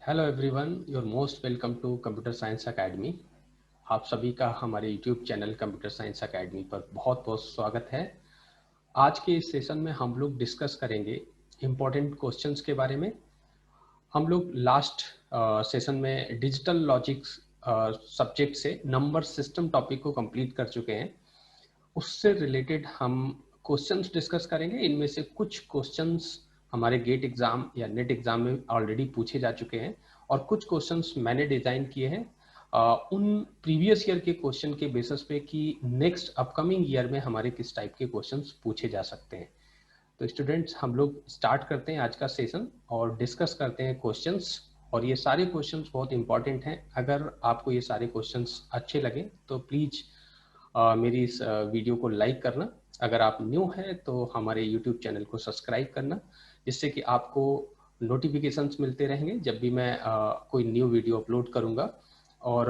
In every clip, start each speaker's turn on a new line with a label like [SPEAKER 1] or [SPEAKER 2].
[SPEAKER 1] Hello everyone, your most welcome to computer science academy. आप सभी का हमारे YouTube channel computer science academy पर बहुत बहुत स्वागत है। आज के इस सेशन में हम लोग डिस्कस करेंगे इम्पोर्टेंट क्वेश्चंस के बारे में। हम लोग लास्ट सेशन में डिजिटल लॉजिक्स सब्जेक्ट से नंबर सिस्टम टॉपिक को कंप्लीट कर चुके हैं। उससे रिलेटेड हम क्वेश्चंस डिस्कस करेंगे। इनमें से कुछ क्वेश्चंस हमारे गेट एग्जाम या नेट एग्जाम में ऑलरेडी पूछे जा चुके हैं और कुछ क्वेश्चंस मैंने डिजाइन किए हैं उन प्रीवियस ईयर के क्वेश्चन के बेसिस पे कि नेक्स्ट अपकमिंग ईयर में हमारे किस टाइप के क्वेश्चंस पूछे जा सकते हैं। तो स्टूडेंट्स, हम लोग स्टार्ट करते हैं आज का सेशन और डिस्कस करते हैं क्वेश्चंस। और ये सारे क्वेश्चंस बहुत इंपॉर्टेंट हैं। अगर आपको ये सारे क्वेश्चंस अच्छे लगे तो प्लीज मेरी इस वीडियो को लाइक करना। अगर आप न्यू हैं तो हमारे यूट्यूब चैनल को सब्सक्राइब करना, जिससे कि आपको नोटिफिकेशंस मिलते रहेंगे जब भी मैं कोई न्यू वीडियो अपलोड करूंगा। और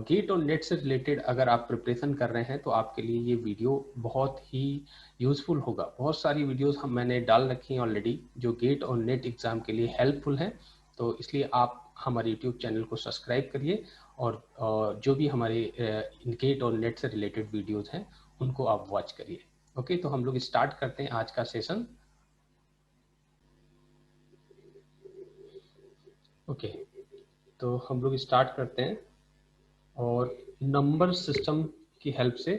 [SPEAKER 1] गेट और नेट से रिलेटेड अगर आप प्रिपरेशन कर रहे हैं तो आपके लिए ये वीडियो बहुत ही यूजफुल होगा। बहुत सारी वीडियोस मैंने डाल रखी हैं ऑलरेडी जो गेट और नेट एग्जाम के लिए हेल्पफुल हैं। तो इसलिए आप हमारे यूट्यूब चैनल को सब्सक्राइब करिए और जो भी हमारे गेट और नेट से रिलेटेड वीडियोस हैं उनको आप वॉच करिए। ओके, तो हम लोग स्टार्ट करते हैं आज का सेशन। ओके, तो हम लोग स्टार्ट करते हैं और नंबर सिस्टम की हेल्प से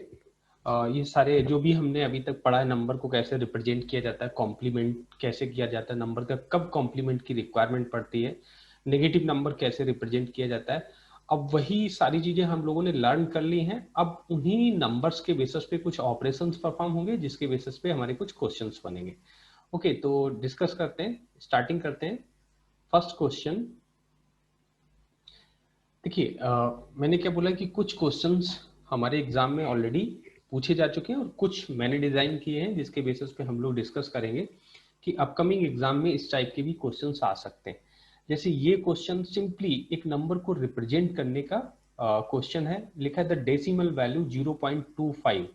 [SPEAKER 1] ये सारे जो भी हमने अभी तक पढ़ा है, नंबर को कैसे रिप्रेजेंट किया जाता है, कॉम्प्लीमेंट कैसे किया जाता है, नंबर का कब कॉम्प्लीमेंट की रिक्वायरमेंट पड़ती है, नेगेटिव नंबर कैसे रिप्रेजेंट किया जाता है, अब वही सारी चीजें हम लोगों ने लर्न कर ली हैं। अब उन्हीं नंबर्स के बेसिस पे कुछ ऑपरेशंस परफॉर्म होंगे जिसके बेसिस पे हमारे कुछ क्वेश्चंस बनेंगे। ओके, तो डिस्कस करते हैं, स्टार्टिंग करते हैं। फर्स्ट क्वेश्चन देखिए, मैंने क्या बोला कि कुछ क्वेश्चंस हमारे एग्जाम में ऑलरेडी पूछे जा चुके हैं और कुछ मैंने डिजाइन किए हैं जिसके बेसिस पे हम लोग डिस्कस करेंगे कि अपकमिंग एग्जाम में इस टाइप के भी क्वेश्चंस आ सकते हैं। जैसे ये क्वेश्चन सिंपली एक नंबर को रिप्रेजेंट करने का क्वेश्चन है। लिखा है the decimal value 0.25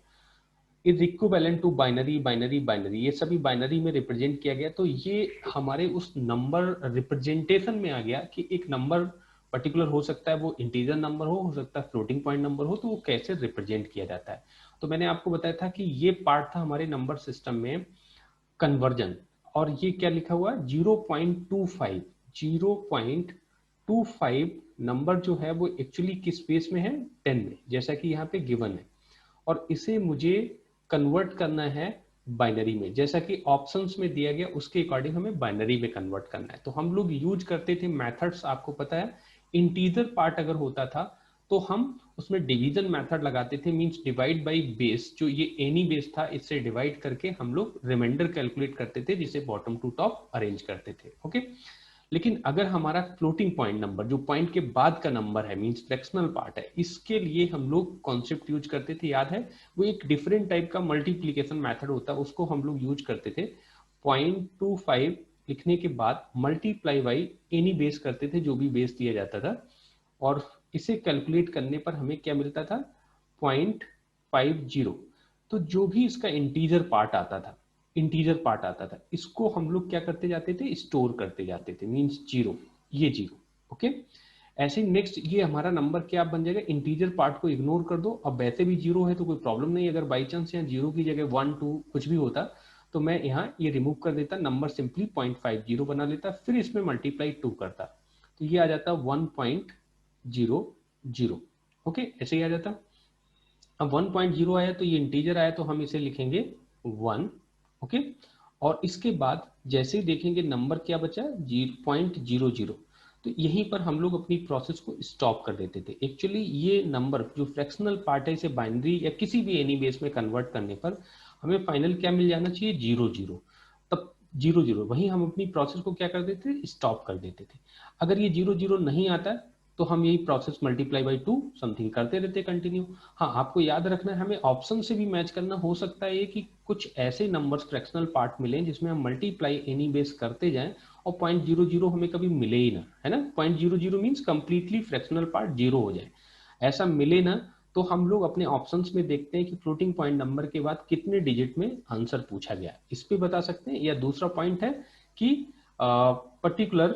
[SPEAKER 1] is equivalent to binary binary binary. ये सभी बाइनरी में रिप्रेजेंट किया गया। तो ये हमारे उस नंबर रिप्रेजेंटेशन में आ गया कि एक नंबर पर्टिकुलर हो सकता है, वो इंटीजर नंबर हो सकता है फ्लोटिंग पॉइंट नंबर हो, तो वो कैसे रिप्रेजेंट किया जाता है। तो मैंने आपको बताया था कि ये पार्ट था हमारे नंबर सिस्टम में कन्वर्जन। और ये क्या लिखा हुआ है 0.25। 0.25 नंबर जो है वो एक्चुअली किस स्पेस में है, 10 में, जैसा कि यहाँ पे गिवन है। और इसे मुझे कन्वर्ट करना है बाइनरी में, जैसा कि ऑप्शंस में दिया गया उसके अकॉर्डिंग हमें बाइनरी में कन्वर्ट करना है। तो हम लोग यूज करते थे मेथड्स, आपको पता है इंटीजर पार्ट अगर होता था तो हम उसमें डिवीजन मेथड लगाते थे, मींस डिवाइड बाय बेस। जो ये एनी बेस था इससे डिवाइड करके हम लोग रिमाइंडर कैलकुलेट करते थे जिसे बॉटम टू टॉप अरेंज करते थे। ओके, लेकिन अगर हमारा फ्लोटिंग पॉइंट नंबर जो पॉइंट के बाद का नंबर है, मींस फ्रैक्शनल पार्ट है, इसके लिए हम लोग कॉन्सेप्ट यूज करते थे, याद है? वो एक डिफरेंट टाइप का मल्टीप्लीकेशन मेथड होता है, उसको हम लोग यूज करते थे। 0.25 लिखने के बाद मल्टीप्लाई बाई एनी बेस करते थे, जो भी बेस दिया जाता था, और इसे कैलकुलेट करने पर हमें क्या मिलता था, 0.50। तो जो भी इसका इंटीजर पार्ट आता था, इसको हम लोग क्या करते जाते थे, स्टोर करते जाते थे, मींस जीरो, ये जीरो। ओके, ऐसे नेक्स्ट ये हमारा नंबर क्या बन जाएगा, इंटीजर पार्ट को इग्नोर कर दो। अब वैसे भी जीरो है तो कोई प्रॉब्लम नहीं, अगर बाई चांस यहाँ जीरो की जगह 1 2 कुछ भी होता तो मैं यहाँ ये रिमूव कर देता, नंबर सिंपली 0.50 बना लेता, फिर इसमें मल्टीप्लाई 2 करता, तो ये आ जाता 1.00। ओके, ऐसे ही आ जाता। अब 1.0 आया तो ये इंटीजर आया तो हम इसे लिखेंगे 1। ओके, और इसके बाद जैसे ही देखेंगे नंबर क्या बचा, 0.00। तो यहीं पर हम लोग अपनी प्रोसेस को स्टॉप कर देते थे। एक्चुअली ये नंबर जो फ्रैक्शनल पार्ट है इसे बाइनरी या किसी भी एनी बेस में कन्वर्ट करने पर हमें फाइनल क्या मिल जाना चाहिए, 0 0। तब 0 0 वहीं हम अपनी प्रोसेस को क्या कर देते थे, स्टॉप कर देते थे। अगर ये 0 0 नहीं आता है तो हम यही प्रोसेस मल्टीप्लाई बाई 2 समथिंग करते रहते कंटिन्यू। हाँ, आपको याद रखना है हमें ऑप्शन से भी मैच करना। हो सकता है कि कुछ ऐसे नंबर्स फ्रैक्शनल पार्ट मिले जिसमें हम मल्टीप्लाई एनी बेस करते जाएं और 0.00 हमें कभी मिले ही ना, है ना। 0.00 means completely fractional part zero हो जाए, ऐसा मिले ना। तो हम लोग अपने ऑप्शंस में देखते हैं कि फ्लोटिंग पॉइंट नंबर के बाद कितने डिजिट में आंसर पूछा गया, इस पे बता सकते हैं। या दूसरा पॉइंट है कि पर्टिकुलर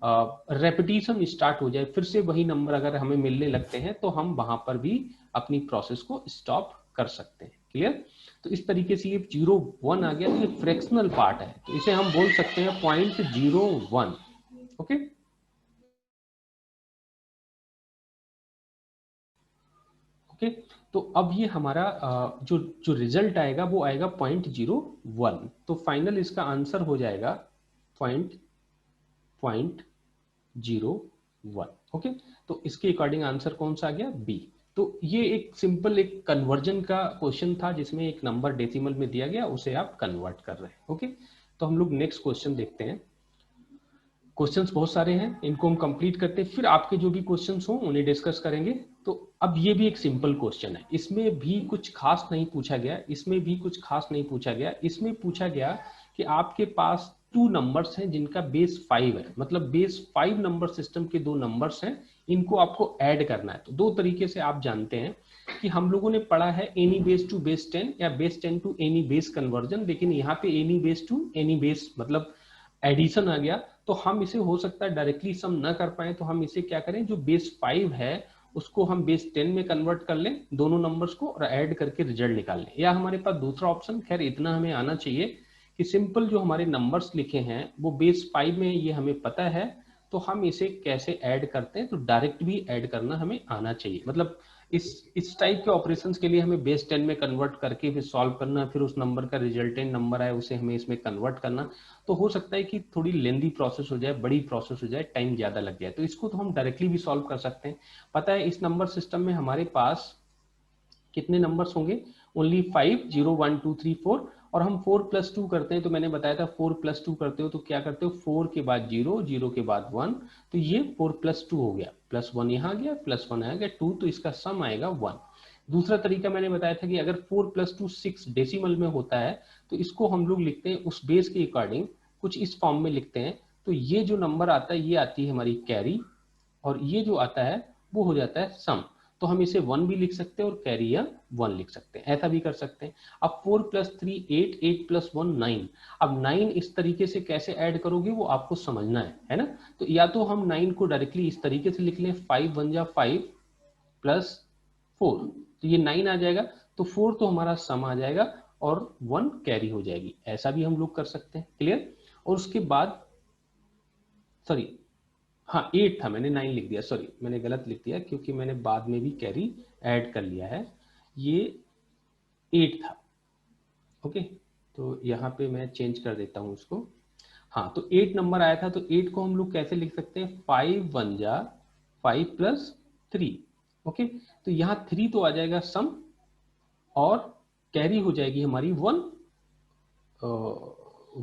[SPEAKER 1] रेपिटेशन स्टार्ट हो जाए, फिर से वही नंबर अगर हमें मिलने लगते हैं तो हम वहां पर भी अपनी प्रोसेस को स्टॉप कर सकते हैं। क्लियर? तो इस तरीके से ये 0.1 आ गया, तो ये फ्रैक्शनल पार्ट है, तो इसे हम बोल सकते हैं 0.01। ओके, ओके, तो अब ये हमारा जो जो रिजल्ट आएगा वो आएगा 0.01। तो फाइनल इसका आंसर हो जाएगा 0.01। ओके, तो इसके अकॉर्डिंग आंसर कौन सा आ गया? बी। तो ये एक सिंपल एक कन्वर्जन का क्वेश्चन था जिसमें एक नंबर डेसिमल में दिया गया, उसे आप कन्वर्ट कर रहे हैं। ओके, तो हम लोग नेक्स्ट क्वेश्चन देखते हैं। क्वेश्चंस बहुत सारे हैं, इनको हम कंप्लीट करते हैं, फिर आपके जो भी क्वेश्चंस हो उन्हें डिस्कस करेंगे। तो अब ये भी एक सिंपल क्वेश्चन है, इसमें भी कुछ खास नहीं पूछा गया, इसमें भी कुछ खास नहीं पूछा गया। इसमें पूछा गया कि आपके पास 2 नंबर्स हैं जिनका बेस 5 है, मतलब बेस 5 नंबर सिस्टम के 2 नंबर्स हैं, इनको आपको ऐड करना है। तो 2 तरीके से आप जानते हैं कि हम लोगों ने पढ़ा है एनी बेस टू बेस 10 या base 10 to any base conversion, लेकिन यहाँ पे any base to any base मतलब एडिशन आ गया। तो हम इसे हो सकता है डायरेक्टली सम न कर पाए, तो हम इसे क्या करें, जो बेस 5 है उसको हम बेस 10 में कन्वर्ट कर लें दोनों नंबर्स को और ऐड करके रिजल्ट निकाल लें। या हमारे पास दूसरा ऑप्शन, खैर इतना हमें आना चाहिए कि सिंपल जो हमारे नंबर्स लिखे हैं वो बेस 5 में, ये हमें पता है, तो हम इसे कैसे ऐड करते हैं, तो डायरेक्ट भी ऐड करना हमें आना चाहिए। मतलब इस टाइप के ऑपरेशंस के लिए हमें बेस 10 में कन्वर्ट करके फिर सॉल्व करना, फिर उस नंबर का रिजल्टेंट नंबर आए उसे हमें इसमें कन्वर्ट करना, तो हो सकता है कि थोड़ी लेंदी प्रोसेस हो जाए, बड़ी प्रोसेस हो जाए, टाइम ज्यादा लग जाए। तो इसको तो हम डायरेक्टली भी सॉल्व कर सकते हैं। पता है इस नंबर सिस्टम में हमारे पास कितने नंबर्स होंगे? ओनली 5, 0 1 2 3 4। और हम 4 प्लस 2 करते हैं, तो मैंने बताया था 4 प्लस 2 करते हो तो क्या करते हो, 4 के बाद 0, 0 के बाद 1, तो ये 4 प्लस 2 हो गया, प्लस 1 यहाँ आ गया, प्लस 1 आ गया 2, तो इसका सम आएगा 1। दूसरा तरीका मैंने बताया था कि अगर 4 प्लस 2 6 डेसिमल में होता है, तो इसको हम लोग लिखते हैं उस बेस के अकॉर्डिंग, कुछ इस फॉर्म में लिखते हैं। तो ये जो नंबर आता है ये आती है हमारी कैरी, और ये जो आता है वो हो जाता है सम। तो हम इसे 1 भी लिख सकते हैं और कैरी या 1 लिख सकते हैं, ऐसा भी कर सकते हैं। अब 4 प्लस 3 8, 8 प्लस 1 9। अब 9 इस तरीके से कैसे ऐड करोगे वो आपको समझना है ना? तो या तो हम 9 को डायरेक्टली इस तरीके से लिख लें, 5 1 जा 5 प्लस 4, तो ये 9 आ जाएगा, तो 4 तो हमारा सम आ जाएगा और 1 कैरी हो जाएगी, ऐसा भी हम लोग कर सकते हैं। क्लियर? और उसके बाद सॉरी, हाँ 8 था, मैंने 9 लिख दिया, सॉरी मैंने गलत लिख दिया क्योंकि मैंने बाद में भी कैरी ऐड कर लिया है, ये 8 था। ओके, तो यहाँ पे मैं चेंज कर देता हूँ उसको। हाँ, तो 8 नंबर आया था, तो 8 को हम लोग कैसे लिख सकते हैं, 5 1 जा 5 प्लस 3। ओके, तो यहाँ 3 तो आ जाएगा सम, और कैरी हो जाएगी हमारी 1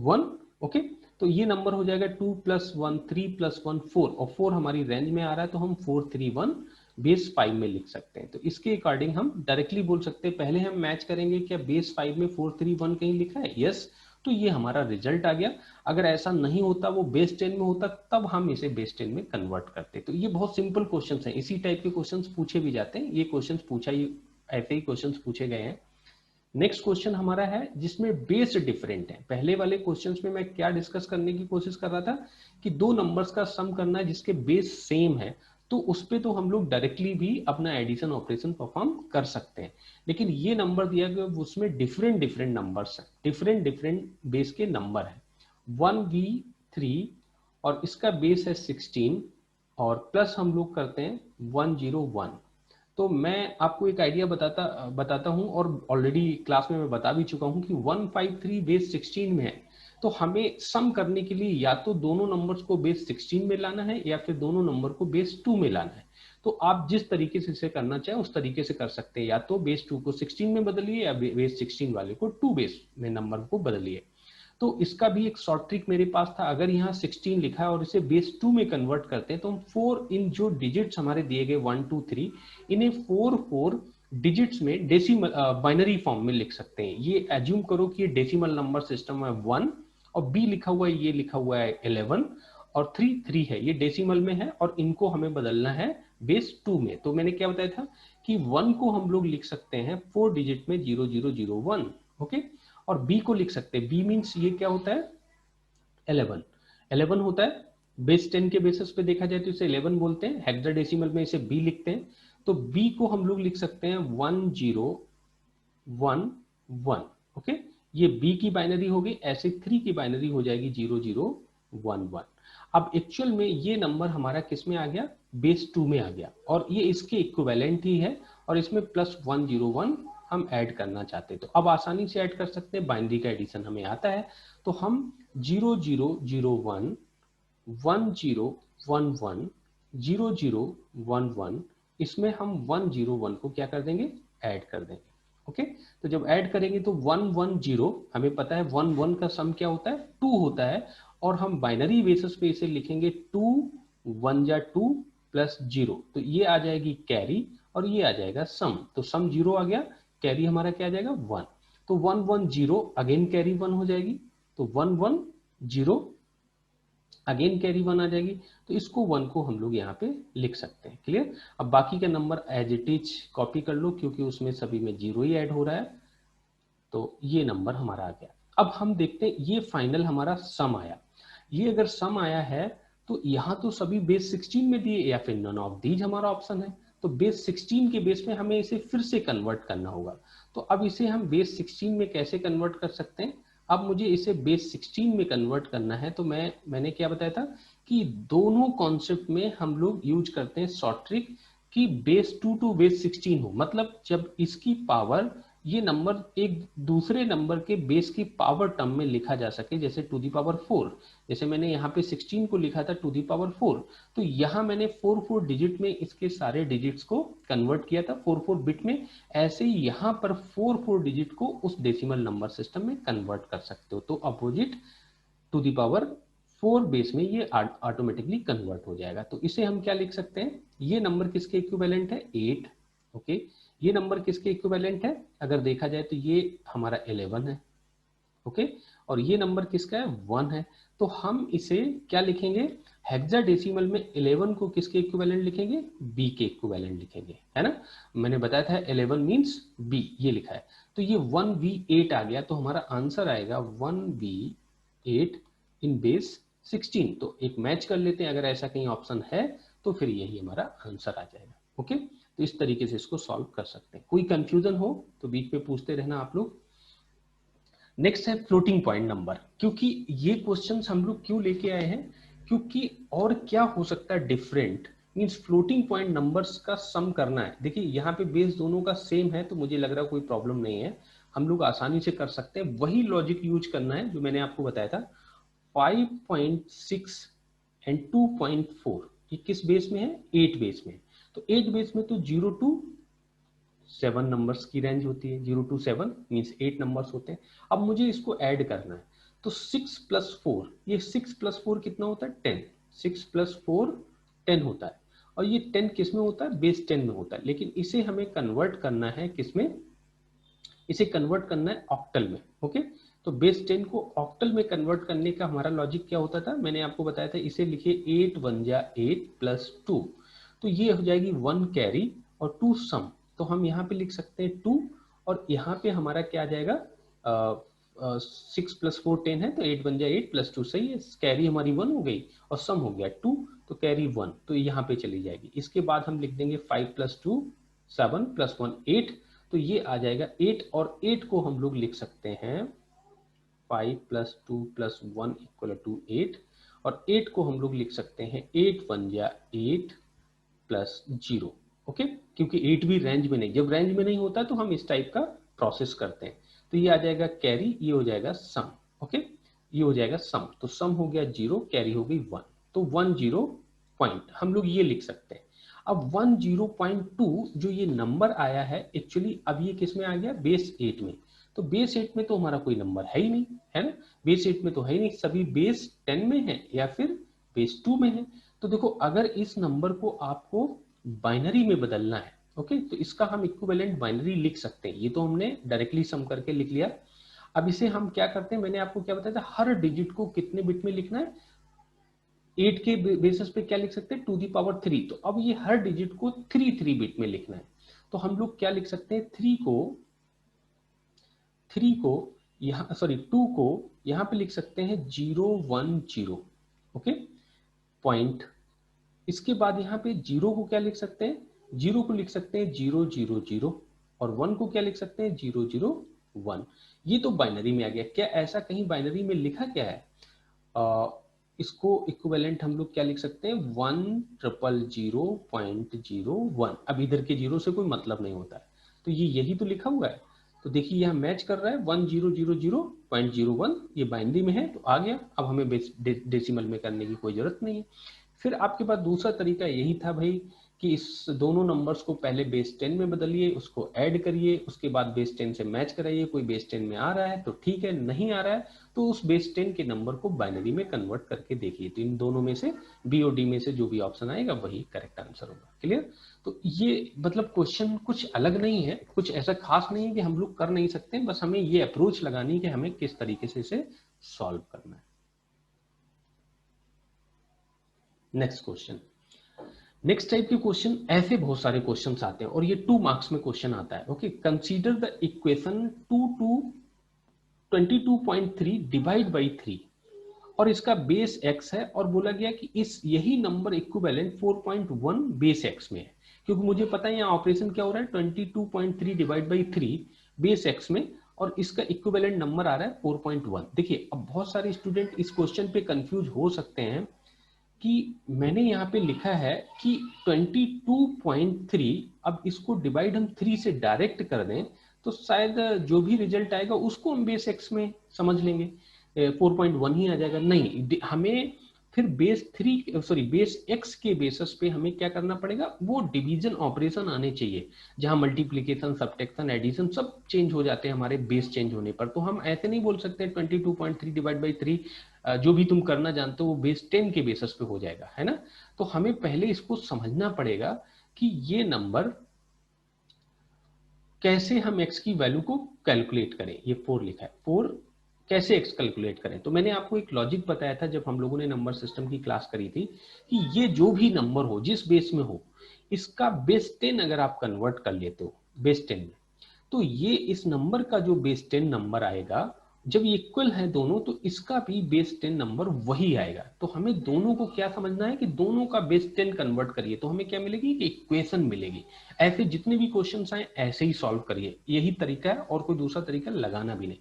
[SPEAKER 1] 1। ओके, तो ये नंबर हो जाएगा 2 प्लस 1 3 प्लस 1 4, और 4 हमारी रेंज में आ रहा है, तो हम 4 3 1 बेस 5 में लिख सकते हैं। तो इसके अकॉर्डिंग हम डायरेक्टली बोल सकते हैं, पहले हम मैच करेंगे क्या बेस 5 में 4 3 1 कहीं लिखा है, यस, तो ये हमारा रिजल्ट आ गया। अगर ऐसा नहीं होता, वो बेस 10 में होता, तब हम इसे बेस 10 में कन्वर्ट करते। तो ये बहुत सिंपल क्वेश्चन है, इसी टाइप के क्वेश्चन पूछे भी जाते हैं, ये क्वेश्चन पूछा ही, ऐसे ही क्वेश्चन पूछे गए हैं। नेक्स्ट क्वेश्चन हमारा है जिसमें बेस डिफरेंट है। पहले वाले क्वेश्चंस में मैं क्या डिस्कस करने की कोशिश कर रहा था कि 2 नंबर्स का सम करना है जिसके बेस सेम है, तो उस पे तो हम लोग डायरेक्टली भी अपना एडिशन ऑपरेशन परफॉर्म कर सकते हैं। लेकिन ये नंबर दिया गया उसमें डिफरेंट डिफरेंट नंबर्स है, डिफरेंट डिफरेंट बेस के नंबर है, 1v3 और इसका बेस है 16, और प्लस हम लोग करते हैं 101। तो मैं आपको एक आइडिया बताता हूं, और ऑलरेडी क्लास में मैं बता भी चुका हूं कि 153 बेस 16 में है, तो हमें सम करने के लिए या तो दोनों नंबर्स को बेस 16 में लाना है या फिर दोनों नंबर को बेस 2 में लाना है। तो आप जिस तरीके से इसे करना चाहें उस तरीके से कर सकते हैं, या तो बेस 2 को 16 में बदलिए या बेस 16 वाले को 2 बेस में नंबर को बदलिए। तो इसका भी एक शॉर्ट ट्रिक मेरे पास था, अगर यहाँ 16 लिखा है और इसे बेस 2 में कन्वर्ट करते हैं, तो हम 4 इन जो डिजिट्स हमारे दिए गए 1 2 3, इन्हें 4 डिजिट्स में डेसिमल बाइनरी फॉर्म में लिख सकते हैं। ये एज्यूम करो कि ये डेसिमल नंबर सिस्टम है 1, और बी लिखा हुआ है, ये लिखा हुआ है 11, और 3 3 है, ये डेसिमल में है, और इनको हमें बदलना है बेस 2 में। तो मैंने क्या बताया था कि 1 को हम लोग लिख सकते हैं 4 डिजिट में 0001। ओके, और बी को लिख सकते हैं, बी मीन्स ये क्या होता है 11 11 होता है बेस 10 के बेसिस पे देखा जाए तो इसे 11 बोलते हैं, हेक्साडेसिमल में इसे बी लिखते हैं। तो बी को हम लोग लिख सकते हैं 1011। ओके, ये बी की बाइनरी होगी, ऐसे 3 की बाइनरी हो जाएगी 0011। अब एक्चुअल में ये नंबर हमारा किस में आ गया, बेस 2 में आ गया, और ये इसके इक्विवेलेंट ही है, और इसमें प्लस 101 हम ऐड करना चाहते हैं। तो अब आसानी से ऐड कर सकते हैं, बाइनरी का एडिशन हमें आता है। तो हम 0001 1011 0011, इसमें हम 101 को क्या कर देंगे, ऐड कर देंगे। ओके, तो जब ऐड करेंगे तो 110, हमें पता है 11 का सम क्या होता है, 2 होता है, और हम बाइनरी बेसिस पे इसे लिखेंगे 2 1 जा 2 प्लस 0, तो ये आ जाएगी कैरी, और ये आ जाएगा सम। तो सम 0 आ गया, कैरी हमारा क्या आ जाएगा 1। तो 110 अगेन कैरी 1 हो जाएगी, तो 110 अगेन कैरी 1 आ जाएगी। तो इसको 1 को हम लोग यहाँ पे लिख सकते हैं। क्लियर? अब बाकी का number as it is copy कर लो, क्योंकि उसमें सभी में 0 ही ऐड हो रहा है। तो ये नंबर हमारा आ गया। अब हम देखते हैं, ये फाइनल हमारा सम आया। ये अगर सम आया है तो यहाँ तो सभी बेस 16 में दिए, या फिर नन ऑफ दीज हमारा ऑप्शन है। तो बेस 16 के बेस में हमें इसे फिर से कन्वर्ट करना होगा। तो अब इसे हम बेस 16 में कैसे कन्वर्ट कर सकते हैं? अब मुझे इसे बेस 16 में कन्वर्ट करना है, तो मैंने क्या बताया था कि दोनों कॉन्सेप्ट में हम लोग यूज करते हैं शॉर्ट ट्रिक, कि बेस 2 टू बेस 16 हो। मतलब जब इसकी पावर, ये नंबर एक दूसरे नंबर के बेस की पावर टर्म में लिखा जा सके, जैसे टू दी पावर 4। जैसे मैंने यहाँ पे 16 को लिखा था टू दी पावर 4, तो यहाँ मैंने 4 डिजिट में इसके सारे डिजिट्स को कन्वर्ट किया था, 4 बिट में। ऐसे ही यहाँ पर 4 डिजिट को उस डेसिमल नंबर सिस्टम में कन्वर्ट कर सकते हो। तो opposite to the power 4 base में ये ऑटोमेटिकली कन्वर्ट हो जाएगा। तो इसे हम क्या लिख सकते हैं, ये नंबर किसके इक्विवेलेंट है, 8। ओके, ये नंबर किसके इक्विवेलेंट है, अगर देखा जाए तो ये हमारा 11 है। ओके, और ये नंबर किसका है, 1 है। तो हम इसे क्या लिखेंगे, हेक्साडेसिमल में 11 को किसके इक्विवेलेंट लिखेंगे, बी के इक्विवेलेंट लिखेंगे, है ना। मैंने बताया था 11 मींस बी, ये लिखा है। तो ये 1v8 आ गया, तो हमारा आंसर आएगा 1v8 इन बेस 16। तो एक मैच कर लेते हैं, अगर ऐसा कहीं ऑप्शन है तो फिर यही हमारा आंसर आ जाएगा। ओके, तो इस तरीके से इसको सॉल्व कर सकते हैं। कोई कंफ्यूजन हो तो बीच में पूछते रहना आप लोग। नेक्स्ट है फ्लोटिंग पॉइंट नंबर। क्योंकि ये क्वेश्चंस हम लोग क्यों लेके आए हैं, क्योंकि और क्या हो सकता है different, means floating point numbers का सम करना है। देखिए यहाँ पे बेस दोनों का सेम है, तो मुझे लग रहा है कोई प्रॉब्लम नहीं है, हम लोग आसानी से कर सकते हैं। वही लॉजिक यूज करना है जो मैंने आपको बताया था। 5.6 एंड 2.4 ये किस बेस में है, 8 बेस में। तो 8 बेस में तो 0 to 7 नंबर्स की रेंज होती है, 0 to 7 मीन्स 8 नंबर्स होते हैं। अब मुझे इसको ऐड करना है, तो 6 + 4, ये 6 + 4 कितना होता है, 10। 6 + 4 10 होता है, और ये 10 किस में होता है, बेस 10 में होता है। लेकिन इसे हमें कन्वर्ट करना है किसमें, इसे कन्वर्ट करना है ऑक्टल में। ओके, तो बेस 10 को ऑक्टल में कन्वर्ट करने का हमारा लॉजिक क्या होता था, मैंने आपको बताया था। इसे लिखिए 8 1 जा 8 + 2, तो ये हो जाएगी 1 कैरी और 2 सम। तो हम यहाँ पे लिख सकते हैं 2, और यहाँ पे हमारा क्या आ जाएगा, 6 + 4 10 है, तो 8 1 जा 8 + 2, सही है। कैरी हमारी 1 हो गई और सम हो गया 2, तो कैरी 1 तो यहाँ पे चली जाएगी। इसके बाद हम लिख देंगे 5 + 2 7 + 1 8, तो ये आ जाएगा 8, और 8 को हम लोग लिख सकते हैं 5 + 2 + 1 = 8, और 8 को हम लोग लिख सकते हैं 8 1 जा 8 + 0। ओके, क्योंकि 8 भी रेंज में नहीं, जब रेंज में नहीं होता तो हम इस टाइप का प्रोसेस करते हैं। तो ये आ जाएगा कैरी, ये हो जाएगा सम। ओके, ये हो जाएगा सम, तो सम हो गया 0, कैरी हो गई 1, तो 10 पॉइंट हम लोग ये लिख सकते हैं। अब 10.2 जो ये नंबर आया है, एक्चुअली अब ये किस में आ गया, बेस 8 में। तो बेस 8 में तो हमारा कोई नंबर है ही नहीं, है ना। बेस 8 में तो है ही नहीं, सभी बेस 10 में है या फिर बेस 2 में है। तो देखो, अगर इस नंबर को आपको बाइनरी में बदलना है, ओके, तो इसका हम इक्विवेलेंट बाइनरी लिख सकते हैं। ये तो हमने डायरेक्टली सम करके लिख लिया। अब इसे हम क्या करते हैं, मैंने आपको क्या बताया था, हर डिजिट को कितने बिट में लिखना है, 8 के बेसिस पे क्या लिख सकते हैं, टू दी पावर 3। तो अब ये हर डिजिट को 3 बिट में लिखना है। तो हम लोग क्या लिख सकते हैं, 3 को यहाँ, सॉरी 2 को यहाँ पे लिख सकते हैं 0 1 0। ओके, पॉइंट, इसके बाद यहाँ पे 0 को क्या लिख सकते हैं, 0 को लिख सकते हैं 0 0 0 और 1 को क्या लिख सकते हैं 0 0 1। ये तो बाइनरी में आ गया। क्या ऐसा कहीं बाइनरी में लिखा क्या है? इसको इक्विवेलेंट हम लोग क्या लिख सकते हैं 10000.01। अब इधर के 0 से कोई मतलब नहीं होता है, तो ये यही तो लिखा हुआ है। तो देखिए यहाँ मैच कर रहा है 1000.01, ये बाइनरी में है तो आ गया। अब हमें डेसिमल में करने की कोई जरूरत नहीं है। फिर आपके पास दूसरा तरीका यही था भाई कि इस दोनों नंबर्स को पहले बेस 10 में बदलिए, उसको ऐड करिए, उसके बाद बेस 10 से मैच कराइए। कोई बेस 10 में आ रहा है तो ठीक है, नहीं आ रहा है तो उस बेस 10 के नंबर को बाइनरी में कन्वर्ट करके देखिए। तो इन दोनों में से बी और डी में से जो भी ऑप्शन आएगा वही करेक्ट आंसर होगा। क्लियर? तो ये मतलब क्वेश्चन कुछ अलग नहीं है, कुछ ऐसा खास नहीं है कि हम लोग कर नहीं सकते, बस हमें ये अप्रोच लगानी है कि हमें किस तरीके से इसे सॉल्व करना है। नेक्स्ट क्वेश्चन, नेक्स्ट टाइप के क्वेश्चन, ऐसे बहुत सारे क्वेश्चंस आते हैं और ये 2 मार्क्स में क्वेश्चन आता है। Okay, consider the equation 22.3 divide by 3 और इसका बेस x है और बोला गया कि इस यही नंबर इक्विवेलेंट 4.1 बेस x में है। क्योंकि मुझे पता है यहाँ ऑपरेशन क्या हो रहा है 22.3 डिवाइड बाई 3 बेस x में और इसका इक्विवेलेंट नंबर आ रहा है 4.1। देखिए अब बहुत सारे स्टूडेंट इस क्वेश्चन पे कंफ्यूज हो सकते हैं कि मैंने यहाँ पे लिखा है कि 22.3, अब इसको डिवाइड हम 3 से डायरेक्ट कर दें तो शायद जो भी रिजल्ट आएगा उसको हम बेस एक्स में समझ लेंगे, 4.1 ही आ जाएगा। नहीं, हमें फिर बेस एक्स के बेसिस पे हमें क्या करना पड़ेगा, वो डिवीजन ऑपरेशन आने चाहिए जहां मल्टीप्लीकेशन, सब्ट्रैक्शन, एडिशन सब चेंज हो जाते हैं हमारे बेस चेंज होने पर। तो हम ऐसे नहीं बोल सकते 22.3 डिवाइड बाई 3 जो भी तुम करना जानते हो वो बेस 10 के बेसिस पे हो जाएगा, है ना। तो हमें पहले इसको समझना पड़ेगा कि ये नंबर कैसे हम x की वैल्यू को कैलकुलेट करें। ये 4 लिखा है, 4 कैसे x कैलकुलेट करें। तो मैंने आपको एक लॉजिक बताया था जब हम लोगों ने नंबर सिस्टम की क्लास करी थी कि ये जो भी नंबर हो जिस बेस में हो, इसका बेस 10 अगर आप कन्वर्ट कर लेते हो बेस 10 में, तो ये इस नंबर का जो बेस 10 नंबर आएगा, जब ये इक्वल है दोनों तो इसका भी बेस 10 नंबर वही आएगा। तो हमें दोनों को क्या समझना है कि दोनों का बेस 10 कन्वर्ट करिए तो हमें क्या मिलेगी कि इक्वेशन मिलेगी। ऐसे जितने भी क्वेश्चंस आए ऐसे ही सॉल्व करिए, यही तरीका है और कोई दूसरा तरीका लगाना भी नहीं।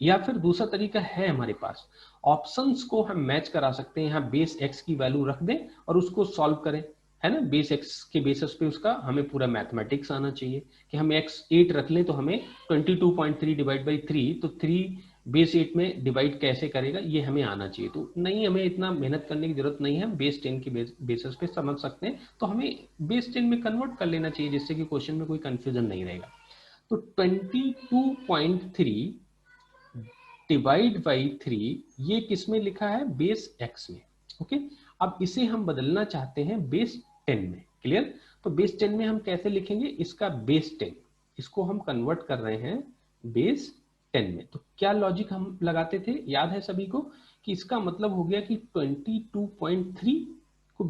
[SPEAKER 1] या फिर दूसरा तरीका है हमारे पास, ऑप्शंस को हम मैच करा सकते हैं, यहाँ बेस एक्स की वैल्यू रख दें और उसको सॉल्व करें, है ना। बेस एक्स के बेसिस पे उसका हमें पूरा मैथमेटिक्स आना चाहिए कि हम x 8 रख लें तो हमें 22.3 डिवाइड बाई 3, तो 3 बेस 8 में डिवाइड कैसे करेगा ये हमें आना चाहिए। तो नहीं, हमें इतना मेहनत करने की जरूरत नहीं है, बेस 10 के बेसिस पे समझ सकते हैं। तो हमें बेस 10 में कन्वर्ट कर लेना चाहिए जिससे कि क्वेश्चन में कोई कंफ्यूजन नहीं रहेगा। तो 22.3 डिवाइड बाई 3 ये किस में लिखा है, बेस x में। ओके, अब इसे हम बदलना चाहते हैं बेस 10 में। क्लियर? तो बेस 10 में हम कैसे लिखेंगे, इसका बेस 10, इसको हम कन्वर्ट कर रहे हैं बेस 10 में। तो क्या लॉजिक हम लगाते थे, याद है सभी को, कि इसका मतलब हो गया कि 22.3 को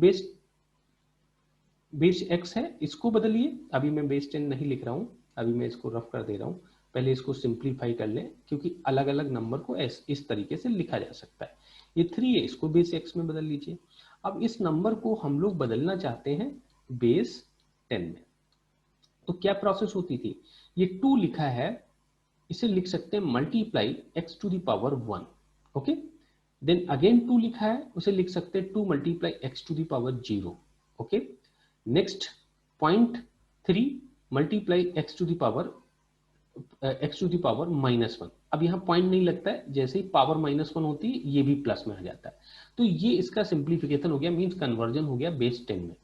[SPEAKER 1] बेस x है, इसको बदलिए। अभी मैं बेस 10 नहीं लिख रहा हूं, अभी मैं इसको रफ कर दे रहा हूं, पहले इसको सिंप्लीफाई कर लें क्योंकि अलग अलग नंबर को इस तरीके से लिखा जा सकता है। ये 3 है, इसको बेस x में बदल लीजिए। अब इस नंबर को हम लोग बदलना चाहते हैं बेस 10 में। तो क्या प्रोसेस होती थी, ये 2 लिखा है, इसे लिख सकते हैं multiply x to the power 1। Okay, then again 2 लिखा है, उसे लिख सकते हैं 2 multiply x to the power 0। Okay, next 0.3 multiply x to the power -1। अब यहाँ पॉइंट नहीं लगता है, जैसे ही पावर -1 होती है ये भी प्लस में आ जाता है। तो ये इसका सिंप्लीफिकेशन हो गया, मींस कन्वर्जन हो गया बेस 10 में।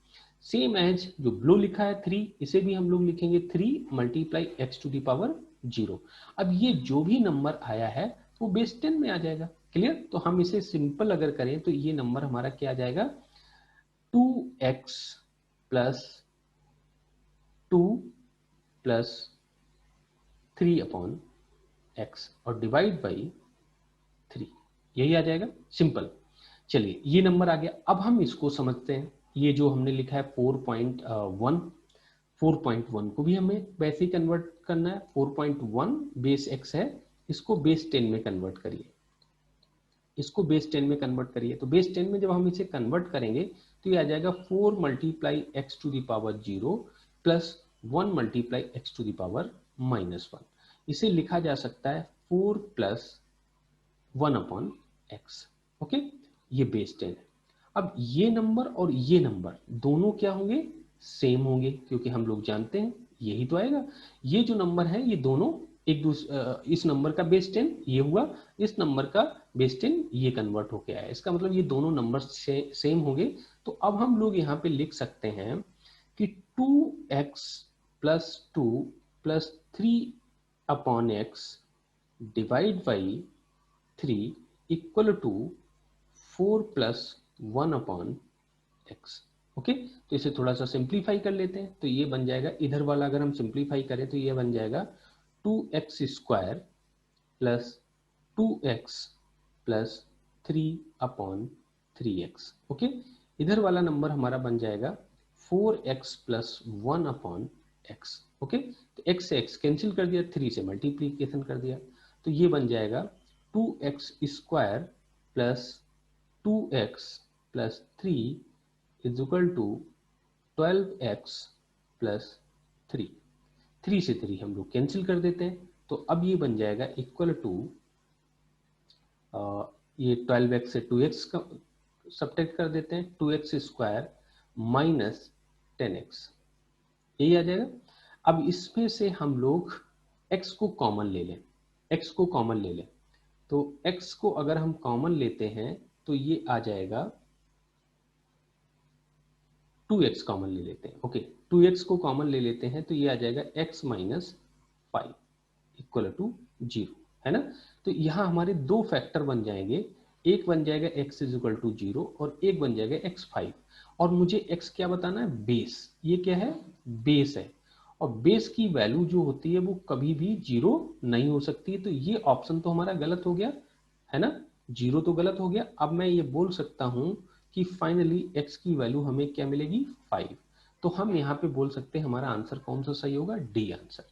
[SPEAKER 1] सेम एज जो ब्लू लिखा है 3, इसे भी हम लोग लिखेंगे 3 multiply x to the power 0। अब ये जो भी नंबर आया है वो बेस 10 में आ जाएगा। क्लियर? तो हम इसे सिंपल अगर करें तो ये नंबर हमारा क्या आ जाएगा, 2x प्लस 2 प्लस 3/x और डिवाइड बाई 3, यही आ जाएगा सिंपल। चलिए ये नंबर आ गया। अब हम इसको समझते हैं, ये जो हमने लिखा है 4.1 को भी हमें वैसे ही कन्वर्ट करना है। 4.1 बेस x है, इसको बेस 10 में कन्वर्ट करिए। इसको बेस 10 में कन्वर्ट करिए। तो बेस 10 में जब हम इसे कन्वर्ट करेंगे तो ये आ जाएगा 4 multiply x to the power 0 plus 1 multiply x to the power -1। इसे लिखा जा सकता है 4 प्लस 1 अपॉन एक्स। ओके, ये बेस 10 है। अब ये नंबर और ये नंबर दोनों क्या होंगे, सेम होंगे, क्योंकि हम लोग जानते हैं यही तो आएगा। ये जो नंबर है ये दोनों एक दूसरे, इस नंबर का बेस 10 ये हुआ, इस नंबर का बेस 10 ये कन्वर्ट होके आया। इसका मतलब ये दोनों नंबर सेम होंगे। तो अब हम लोग यहाँ पे लिख सकते हैं कि 2x plus 2 plus 3 upon x divide by 3 equal to 4 plus 1 upon x. Okay, तो इसे थोड़ा सा सिंप्लीफाई कर लेते हैं। तो ये बन जाएगा, इधर वाला अगर हम सिंप्लीफाई करें तो ये बन जाएगा 2x square plus 2x plus 3 upon 3x। Okay, इधर वाला नंबर हमारा बन जाएगा 4x plus 1 upon x। Okay, तो x से x कैंसिल कर दिया, 3 से मल्टीप्लीकेशन कर दिया, तो ये बन जाएगा 2x square plus 2x plus 3 is equal to 12x plus 3। 3 से 3 हम लोग कैंसिल कर देते हैं, तो अब ये बन जाएगा इक्वल टू ये 12x से 2x का सब्ट्रैक्ट कर देते हैं, 2x स्क्वायर माइनस 10x, यही आ जाएगा। अब इसमें से हम लोग x को कॉमन ले लें, x को कॉमन ले लें, तो x को अगर हम कॉमन लेते हैं तो ये आ जाएगा 2x कॉमन ले लेते हैं। ओके, 2x को कॉमन ले लेते हैं तो ये आ जाएगा x माइनस 5 इक्वल टू 0, है ना। तो यहाँ हमारे दो फैक्टर बन जाएंगे, एक बन जाएगा x इज इक्वल टू 0 और एक बन जाएगा x 5। और मुझे x क्या बताना है, बेस। ये क्या है, बेस है, और बेस की वैल्यू जो होती है वो कभी भी 0 नहीं हो सकती। तो ये ऑप्शन तो हमारा गलत हो गया, है ना, 0 तो गलत हो गया। अब मैं ये बोल सकता हूं कि फाइनली x की वैल्यू हमें क्या मिलेगी, 5। तो हम यहाँ पे बोल सकते हैं हमारा आंसर कौन सा सही होगा, डी आंसर,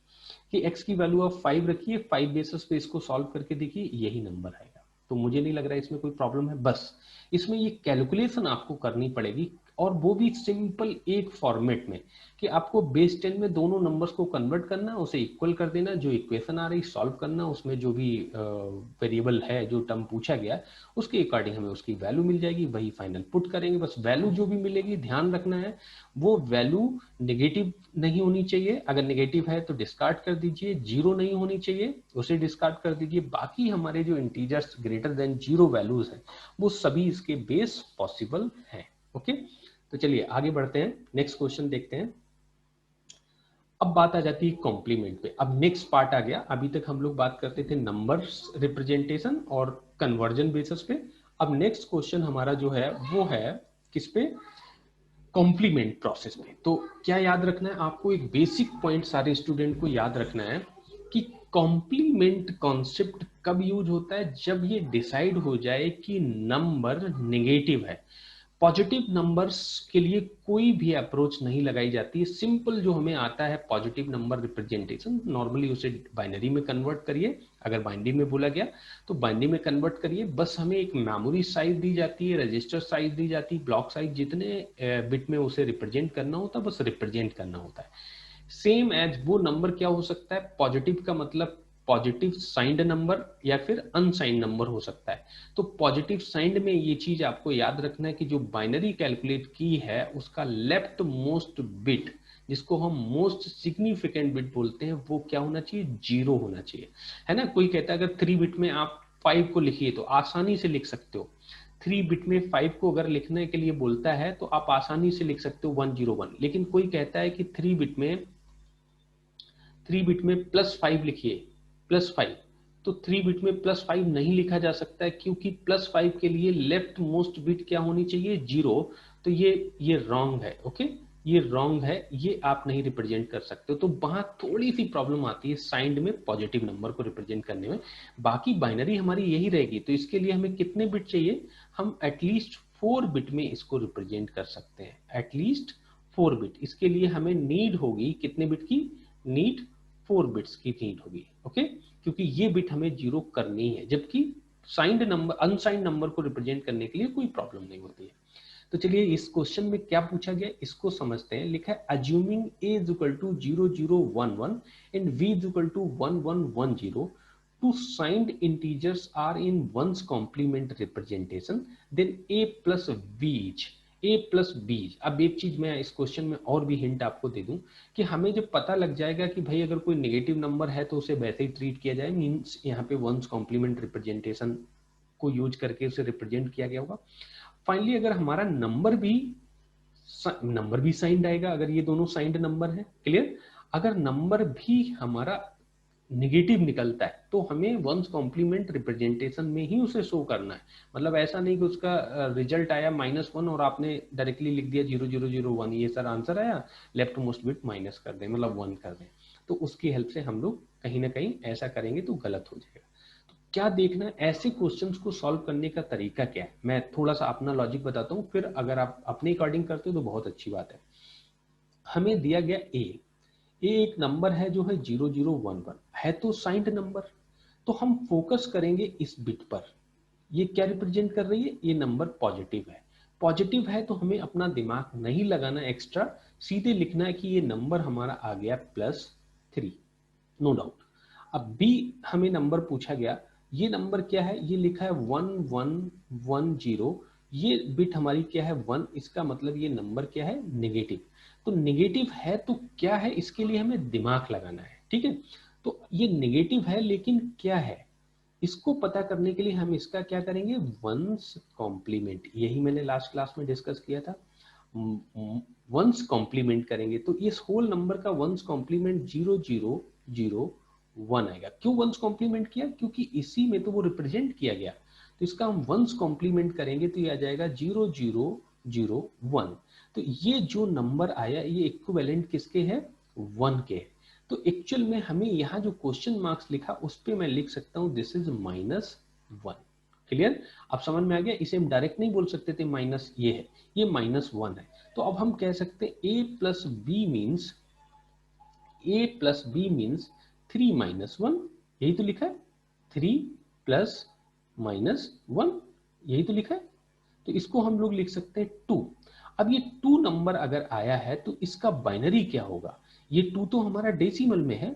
[SPEAKER 1] कि x की वैल्यू आप 5 रखिए, 5 बेसिस पे इसको सॉल्व करके देखिए, यही नंबर आएगा। तो मुझे नहीं लग रहा है इसमें कोई प्रॉब्लम है। बस इसमें ये कैलकुलेशन आपको करनी पड़ेगी, और वो भी सिंपल एक फॉर्मेट में, कि आपको बेस 10 में दोनों नंबर्स को कन्वर्ट करना, उसे इक्वल कर देना, जो इक्वेशन आ रही सॉल्व करना, उसमें जो भी वेरिएबल है, जो टर्म पूछा गया उसके अकॉर्डिंग हमें उसकी वैल्यू मिल जाएगी, वही फाइनल पुट करेंगे। बस वैल्यू जो भी मिलेगी ध्यान रखना है वो वैल्यू नेगेटिव नहीं होनी चाहिए, अगर नेगेटिव है तो डिस्कार्ड कर दीजिए, 0 नहीं होनी चाहिए उसे डिस्कार्ड कर दीजिए। बाकी हमारे जो इंटीजर्स ग्रेटर देन 0 वैल्यूज हैं वो सभी इसके बेस पॉसिबल हैं। ओके, तो चलिए आगे बढ़ते हैं, नेक्स्ट क्वेश्चन देखते हैं। अब बात आ जाती है कॉम्प्लीमेंट पे। अब नेक्स्ट पार्ट आ गया, अभी तक हम लोग बात करते थे नंबर्स रिप्रेजेंटेशन और कन्वर्जन बेसिस पे। अब नेक्स्ट क्वेश्चन हमारा जो है वो है किस पे, कॉम्प्लीमेंट प्रोसेस पे। तो क्या याद रखना है आपको, एक बेसिक पॉइंट सारे स्टूडेंट को याद रखना है कि कॉम्प्लीमेंट कॉन्सेप्ट कब यूज होता है, जब ये डिसाइड हो जाए कि नंबर नेगेटिव है। पॉजिटिव नंबर्स के लिए कोई भी अप्रोच नहीं लगाई जाती है। सिंपल जो हमें आता है पॉजिटिव नंबर रिप्रेजेंटेशन, नॉर्मली उसे बाइनरी में कन्वर्ट करिए, अगर बाइनरी में बोला गया तो बाइनरी में कन्वर्ट करिए। बस हमें एक मेमोरी साइज दी जाती है, रजिस्टर साइज दी जाती है, ब्लॉक साइज, जितने बिट में उसे रिप्रेजेंट करना होता है बस रिप्रेजेंट करना होता है। सेम एज वो नंबर क्या हो सकता है, पॉजिटिव का मतलब पॉजिटिव साइंड नंबर या फिर अनसाइंड नंबर हो सकता है। तो पॉजिटिव साइंड में ये चीज आपको याद रखना है कि जो बाइनरी कैलकुलेट की है उसका लेफ्ट मोस्ट बिट, जिसको हम मोस्ट सिग्निफिकेंट बिट बोलते हैं, वो क्या होना चाहिए, 0 होना चाहिए, है ना। कोई कहता है अगर 3 बिट में आप 5 को लिखिए तो आसानी से लिख सकते हो, 3 बिट में 5 को अगर लिखने के लिए बोलता है तो आप आसानी से लिख सकते हो 101। लेकिन कोई कहता है कि 3 बिट में +5 लिखिए, +5, तो 3 बिट में +5 नहीं लिखा जा सकता है, क्योंकि +5 के लिए लेफ्ट मोस्ट बिट क्या होनी चाहिए, 0। तो ये रॉन्ग है। ओके, ये रॉन्ग है, ये आप नहीं रिप्रेजेंट कर सकते। तो वहां थोड़ी सी प्रॉब्लम आती है साइंड में पॉजिटिव नंबर को रिप्रेजेंट करने में। बाकी बाइनरी हमारी यही रहेगी। तो इसके लिए हमें कितने बिट चाहिए, हम एटलीस्ट 4 बिट में इसको रिप्रेजेंट कर सकते हैं, एटलीस्ट 4 बिट। इसके लिए हमें नीड होगी कितने बिट की, नीड 4 बिट्स की नीड होगी। ओके, क्योंकि ये बिट हमें 0 करनी है, जबकि साइंड नंबर अनसाइंड नंबर को रिप्रेजेंट करने के लिए कोई प्रॉब्लम नहीं होती है। तो चलिए इस क्वेश्चन में क्या पूछा गया इसको समझते हैं। लिखा है assuming a is equal to 0011 and v is equal to 1110, two signed integers are in one's complement representation, then a plus b each, a plus b। अब एक चीज मैं इस क्वेश्चन में और भी हिंट आपको दे दूं कि हमें जब पता लग जाएगा कि भाई अगर कोई नेगेटिव नंबर है तो उसे वैसे ही ट्रीट किया जाए, मींस यहाँ पे वंस कॉम्प्लीमेंट रिप्रेजेंटेशन को यूज करके उसे रिप्रेजेंट किया गया होगा। फाइनली अगर हमारा नंबर भी साइंड आएगा, अगर ये दोनों साइंड नंबर है, क्लियर। अगर नंबर भी हमारा नेगेटिव निकलता है तो हमें वंस कॉम्प्लीमेंट रिप्रेजेंटेशन में ही उसे शो करना है। मतलब ऐसा नहीं कि उसका रिजल्ट आया -1 और आपने डायरेक्टली लिख दिया 0001, ये सर आंसर आया, लेफ्ट मोस्ट बिट माइनस कर दें, मतलब 1 कर दें। तो उसकी हेल्प से हम लोग कहीं ना कहीं ऐसा करेंगे तो गलत हो जाएगा। तो क्या देखना है, ऐसे क्वेश्चंस को सॉल्व करने का तरीका क्या है, मैं थोड़ा सा अपना लॉजिक बताता हूँ, फिर अगर आप अपने अकॉर्डिंग करते हो तो बहुत अच्छी बात है। हमें दिया गया ए एक नंबर है जो है 0011, है तो साइंड नंबर, तो हम फोकस करेंगे इस बिट पर। ये क्या रिप्रेजेंट कर रही है, ये नंबर पॉजिटिव है। पॉजिटिव है तो हमें अपना दिमाग नहीं लगाना एक्स्ट्रा, सीधे लिखना है कि ये नंबर हमारा आ गया +3, नो डाउट। अब बी हमें नंबर पूछा गया, ये नंबर क्या है, ये लिखा है 1110, ये बिट हमारी क्या है 1, इसका मतलब ये नंबर क्या है नेगेटिव। तो नेगेटिव है तो क्या है, इसके लिए हमें दिमाग लगाना है, ठीक है। तो ये नेगेटिव है लेकिन क्या है, इसको पता करने के लिए हम इसका क्या करेंगे, वंस कॉम्प्लीमेंट, यही मैंने लास्ट क्लास में डिस्कस किया था, वंस कॉम्प्लीमेंट करेंगे। तो इस होल नंबर का वंस कॉम्प्लीमेंट 0001 आएगा। क्यों वंस कॉम्प्लीमेंट किया, क्योंकि इसी में तो वो रिप्रेजेंट किया गया, तो इसका हम वंस कॉम्प्लीमेंट करेंगे तो ये आ जाएगा 0001। तो ये जो नंबर आया ये इक्विवेलेंट किसके है, 1 के। तो एक्चुअल में हमें यहाँ जो क्वेश्चन मार्क्स लिखा उस पे मैं लिख सकता हूँ दिस इज -1। क्लियर, अब समझ में आ गया। इसे हम डायरेक्ट नहीं बोल सकते थे माइनस ये है, ये -1 है। तो अब हम कह सकते हैं a प्लस बी मीन्स 3 - 1, यही तो लिखा है, 3 + -1, यही तो लिखा है। तो इसको हम लोग लिख सकते हैं 2। अब ये 2 नंबर अगर आया है तो इसका बाइनरी क्या होगा, ये 2 तो हमारा डेसिमल में है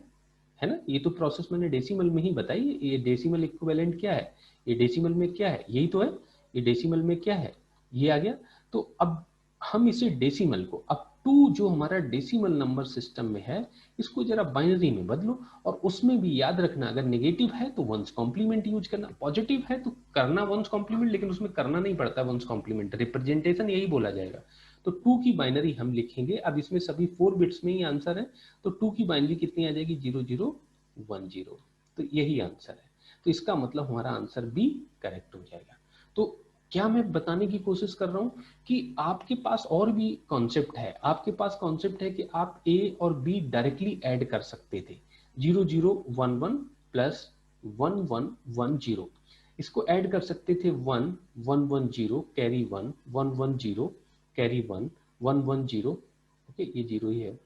[SPEAKER 1] ना, ये तो प्रोसेस मैंने डेसिमल में ही बताई। ये डेसिमल इक्विवेलेंट क्या है, ये डेसिमल में क्या है, यही तो है, ये डेसिमल में क्या है, ये आ गया। तो अब हम इसे डेसिमल को, अब 2 जो हमारा डेसिमल नंबर सिस्टम में है इसको जरा बाइनरी में बदलो, और उसमें भी याद रखना अगर नेगेटिव है तो वंस कॉम्प्लीमेंट यूज करना, पॉजिटिव है तो करना वंस कॉम्प्लीमेंट, लेकिन उसमें करना नहीं पड़ता वंस कॉम्प्लीमेंट, रिप्रेजेंटेशन यही बोला जाएगा। तो 2 की बाइनरी हम लिखेंगे। अब इसमें सभी 4 बिट्स में ही आंसर है, तो 2 की बाइनरी कितनी आ जाएगी, 0010। तो यही आंसर है, तो इसका मतलब हमारा आंसर बी करेक्ट हो जाएगा। तो क्या मैं बताने की कोशिश कर रहा हूं कि आपके पास और भी कॉन्सेप्ट है, आपके पास कॉन्सेप्ट है कि आप ए और बी डायरेक्टली ऐड कर सकते थे। 0011 प्लस 1110, इसको ऐड कर सकते थे 1 110 कैरी 1 110 कैरी 1 110, ओके ये 0 ही है,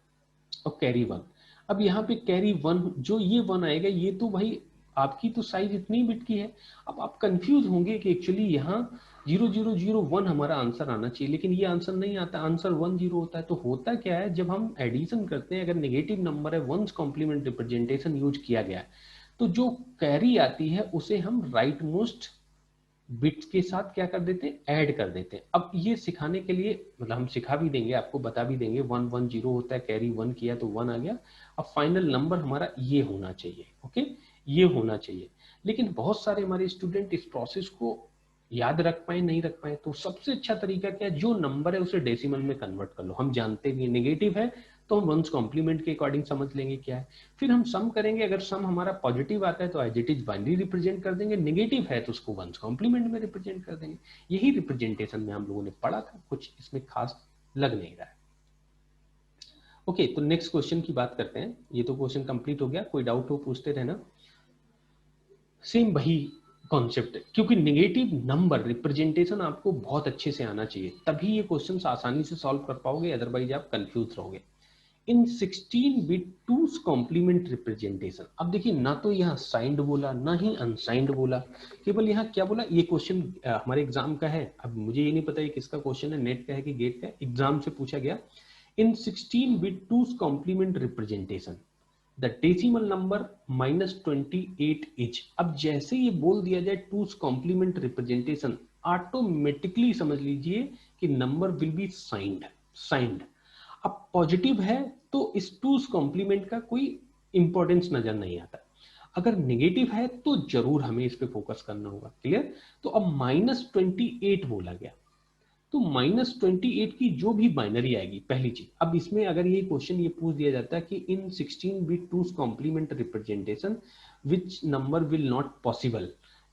[SPEAKER 1] और कैरी 1। अब यहाँ पे कैरी 1 जो ये 1 आएगा, ये तो भाई आपकी तो साइज इतनी बिट की है। अब आप कंफ्यूज होंगे कि एक्चुअली यहाँ 0001 हमारा आंसर आना चाहिए, लेकिन ये आंसर नहीं आता, आंसर 10 होता है। तो होता क्या है, जब हम एडिशन करते हैं, अगर नेगेटिव नंबर है, वंस कॉम्प्लीमेंट रिप्रेजेंटेशन यूज किया गया है, तो जो कैरी आती है उसे हम राइट मोस्ट बिट्स के साथ क्या कर देते हैं, ऐड कर देते हैं। अब ये सिखाने के लिए, मतलब हम सिखा भी देंगे, आपको बता भी देंगे, 110 होता है, कैरी 1 किया तो 1 आ गया। अब फाइनल नंबर हमारा ये होना चाहिए, ओके ये होना चाहिए। लेकिन बहुत सारे हमारे स्टूडेंट इस प्रोसेस को याद रख पाए नहीं रख पाए, तो सबसे अच्छा तरीका क्या है, जो नंबर है उसे डेसिमल में कन्वर्ट कर लो। हम जानते हैं नेगेटिव है तो हम वंस कॉम्प्लीमेंट के अकॉर्डिंग समझ लेंगे क्या है, फिर हम सम करेंगे। अगर सम हमारा पॉजिटिव आता है तो as it is binary represent कर देंगे, नेगेटिव है तो उसको वंस कॉम्प्लीमेंट में रिप्रेजेंट कर देंगे। यही रिप्रेजेंटेशन में हम लोगों ने पढ़ा था, कुछ इसमें खास लग नहीं रहा है। ओके, तो नेक्स्ट क्वेश्चन की बात करते हैं। ये तो क्वेश्चन कंप्लीट हो गया, कोई डाउट हो पूछते रहना। सेम वही कॉन्सेप्ट है, क्योंकि नेगेटिव नंबर रिप्रेजेंटेशन आपको बहुत अच्छे से आना चाहिए, तभी ये क्वेश्चंस आसानी से सॉल्व कर पाओगे, अदरवाइज आप कंफ्यूज रहोगे। इन 16 बिट टूस कॉम्प्लीमेंट रिप्रेजेंटेशन। अब देखिए ना तो यहाँ साइंड बोला ना ही अनसाइंड बोला, केवल यहाँ क्या बोला। ये क्वेश्चन हमारे एग्जाम का है, अब मुझे ये नहीं पता है किसका क्वेश्चन है, नेट का है कि गेट का है, एग्जाम से पूछा गया। In 16 bit two's complement representation the decimal number -28 is. अब जैसे ये बोल दिया जाए टूस कॉम्प्लीमेंट रिप्रेजेंटेशन, ऑटोमेटिकली समझ लीजिए कि नंबर विल बी साइंड। अब पॉजिटिव है तो इस टूस कॉम्प्लीमेंट का कोई इंपॉर्टेंस नजर नहीं आता, अगर नेगेटिव है तो जरूर हमें इस पे फोकस करना होगा। क्लियर? तो अब -28 बोला गया, तो -28 की जो भी बाइनरी आएगी, पहली चीज। अब इसमें अगर ये क्वेश्चन ये पूछ दिया जाता है कि in 16 bit two's complement representation which number will not possible,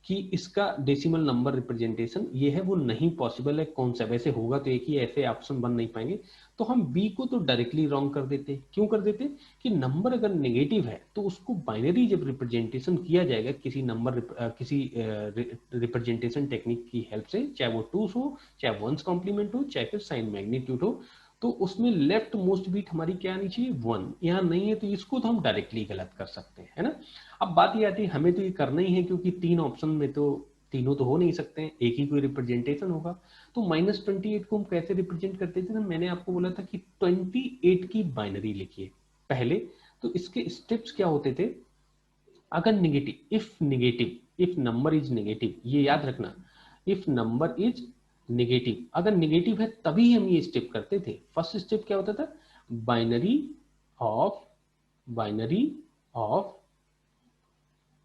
[SPEAKER 1] कि इसका डेसिमल नंबर रिप्रेजेंटेशन ये है वो नहीं पॉसिबल है, कौन सा? वैसे होगा तो एक ही, ऐसे ऑप्शन बन नहीं पाएंगे, तो हम बी को तो डायरेक्टली रॉन्ग कर देते। क्यों कर देते? कि नंबर अगर नेगेटिव है तो उसको बाइनरी जब रिप्रेजेंटेशन किया जाएगा किसी नंबर किसी रिप्रेजेंटेशन टेक्निक की हेल्प से, चाहे वो टूस हो, चाहे वंस कॉम्प्लीमेंट हो, चाहे फिर साइन मैग्नीट्यूड हो, तो उसमें लेफ्ट मोस्ट बीट हमारी क्या आनी चाहिए? 1। यहाँ नहीं है तो इसको तो हम डायरेक्टली गलत कर सकते हैं, है ना। अब बात ये आती है हमें तो ये करना ही है, क्योंकि 3 ऑप्शन में तो तीनों तो हो नहीं सकते हैं, एक ही कोई रिप्रेजेंटेशन होगा। तो -28 को हम कैसे रिप्रेजेंट करते थे ना, मैंने आपको बोला था कि 28 की बाइनरी लिखिए पहले। तो इसके स्टेप्स क्या होते थे? अगर इफ नंबर इज नेगेटिव, ये याद रखना, इफ नंबर इज नेगेटिव, अगर नेगेटिव है तभी हम ये स्टेप करते थे। फर्स्ट स्टेप क्या होता था? बाइनरी ऑफ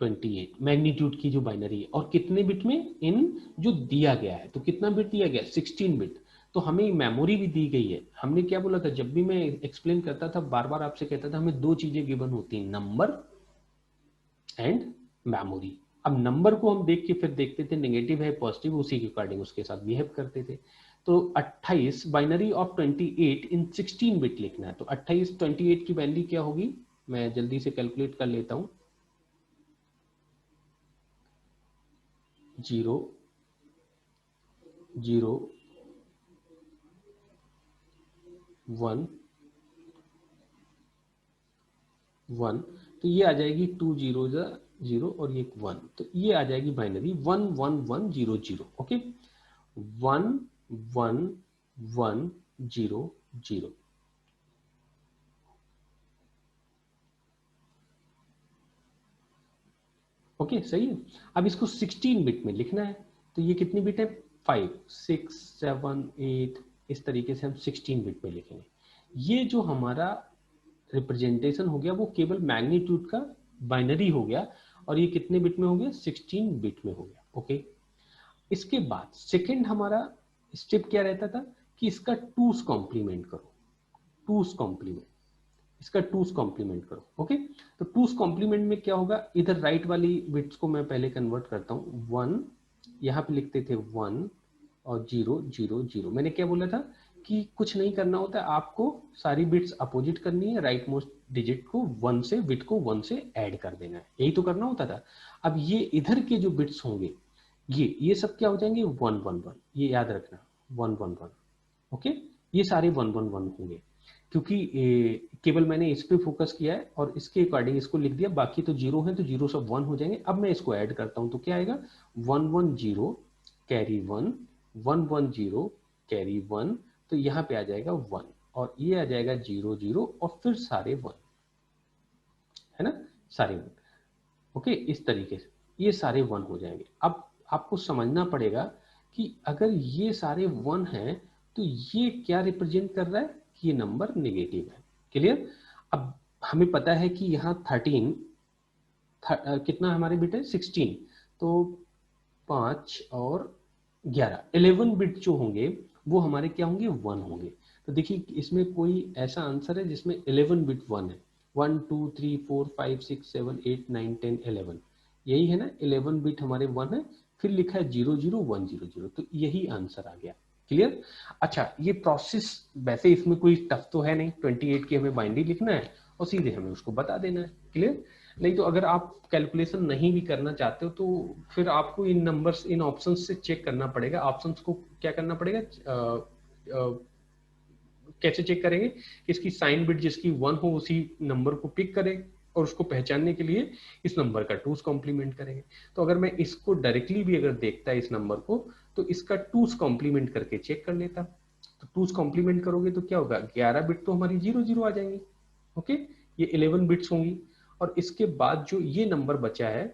[SPEAKER 1] 28, मैग्नीट्यूड की जो बाइनरी है, और कितने बिट में? इन जो दिया गया है, तो कितना बिट दिया गया? 16 बिट। तो हमें मेमोरी भी दी गई है। हमने क्या बोला था, जब भी मैं एक्सप्लेन करता था बार बार आपसे कहता था हमें दो चीजें गिवन होती हैं, नंबर एंड मेमोरी। अब नंबर को हम देख के फिर देखते थे नेगेटिव है पॉजिटिव, उसी के अकॉर्डिंग उसके साथ बिहेव करते थे। तो 28 बाइनरी ऑफ 28 इन 16 बिट लिखना है। तो 28 28 की वैल्यू क्या होगी? मैं जल्दी से कैलकुलेट कर लेता हूं। 0 0 1 1, तो ये आ जाएगी 2 0 0 और ये 1, तो ये आ जाएगी बाइनरी 1 1 1 0 0। ओके, 1 1 1 0 0। ओके, सही है। अब इसको 16 बिट में लिखना है, तो ये कितनी बिट है? 5 6 7 8, इस तरीके से हम 16 बिट में लिखेंगे। ये जो हमारा रिप्रेजेंटेशन हो गया वो केवल मैग्नीट्यूड का बाइनरी हो गया, और ये कितने बिट में हो गया? 16 बिट में हो गया। ओके, इसके बाद सेकंड हमारा स्टेप क्या रहता था कि इसका टूस कॉम्प्लीमेंट करो, टूस कॉम्प्लीमेंट, इसका टूस कॉम्प्लीमेंट करो। ओके, तो टूस कॉम्प्लीमेंट में क्या होगा? इधर राइट वाली बिट्स को मैं पहले कन्वर्ट करता हूँ। 1 यहाँ पे लिखते थे 1 और 0 0 0। मैंने क्या बोला था कि कुछ नहीं करना होता, आपको सारी बिट्स अपोजिट करनी है, राइट मोस्ट डिजिट को 1 से, बिट को 1 से ऐड कर देना है, यही तो करना होता था। अब ये इधर के जो बिट्स होंगे ये सब क्या हो जाएंगे? 1 1 1, ये याद रखना 1 1 1। ओके, ये सारे 1 1 1 होंगे, क्योंकि केवल मैंने इस पे फोकस किया है और इसके अकॉर्डिंग इसको लिख दिया, बाकी तो जीरो है तो जीरो सब 1 हो जाएंगे। अब मैं इसको ऐड करता हूं तो क्या आएगा? 1 1 0 कैरी 1 1 1 0 कैरी 1, तो यहाँ पे आ जाएगा 1, और ये आ जाएगा 0 0 और फिर सारे 1, है ना, सारे 1। ओके, इस तरीके से ये सारे 1 हो जाएंगे। अब आपको समझना पड़ेगा कि अगर ये सारे 1 हैं तो ये क्या रिप्रेजेंट कर रहा है? कि ये नंबर नेगेटिव है। क्लियर? अब हमें पता है कि यहाँ 13 कितना हमारे बिट है? 16, तो 5 और 11 11 बिट जो होंगे वो हमारे क्या होंगे? 1 होंगे। तो देखिए इसमें कोई ऐसा आंसर है जिसमें 11 बिट 1 है? 1 2 3 4 5 6 7 8 9 10 11, यही है ना, 11 बिट हमारे 1 है, फिर लिखा है 0 0 1 0 0, तो यही आंसर आ गया। क्लियर? अच्छा, ये प्रोसेस वैसे इसमें कोई टफ तो है नहीं, 28 की हमें बाइनरी लिखना है और सीधे हमें उसको बता देना है। क्लियर? नहीं तो अगर आप कैलकुलेशन नहीं भी करना चाहते हो तो फिर आपको इन नंबर्स, इन ऑप्शंस से चेक करना पड़ेगा, ऑप्शंस को क्या करना पड़ेगा? कैसे चेक करेंगे कि इसकी साइन बिट जिसकी 1 हो उसी नंबर को पिक करें और उसको पहचानने के लिए इस नंबर का 2's कॉम्प्लीमेंट करेंगे। तो अगर मैं इसको डायरेक्टली भी अगर देखता है इस नंबर को तो इसका 2's कॉम्प्लीमेंट करके चेक कर लेता। तो 2's कॉम्प्लीमेंट करोगे तो क्या होगा, 11 बिट तो हमारी 0 आ जाएंगी। ओके, ये 11 बिट्स होंगी और इसके बाद जो ये नंबर बचा है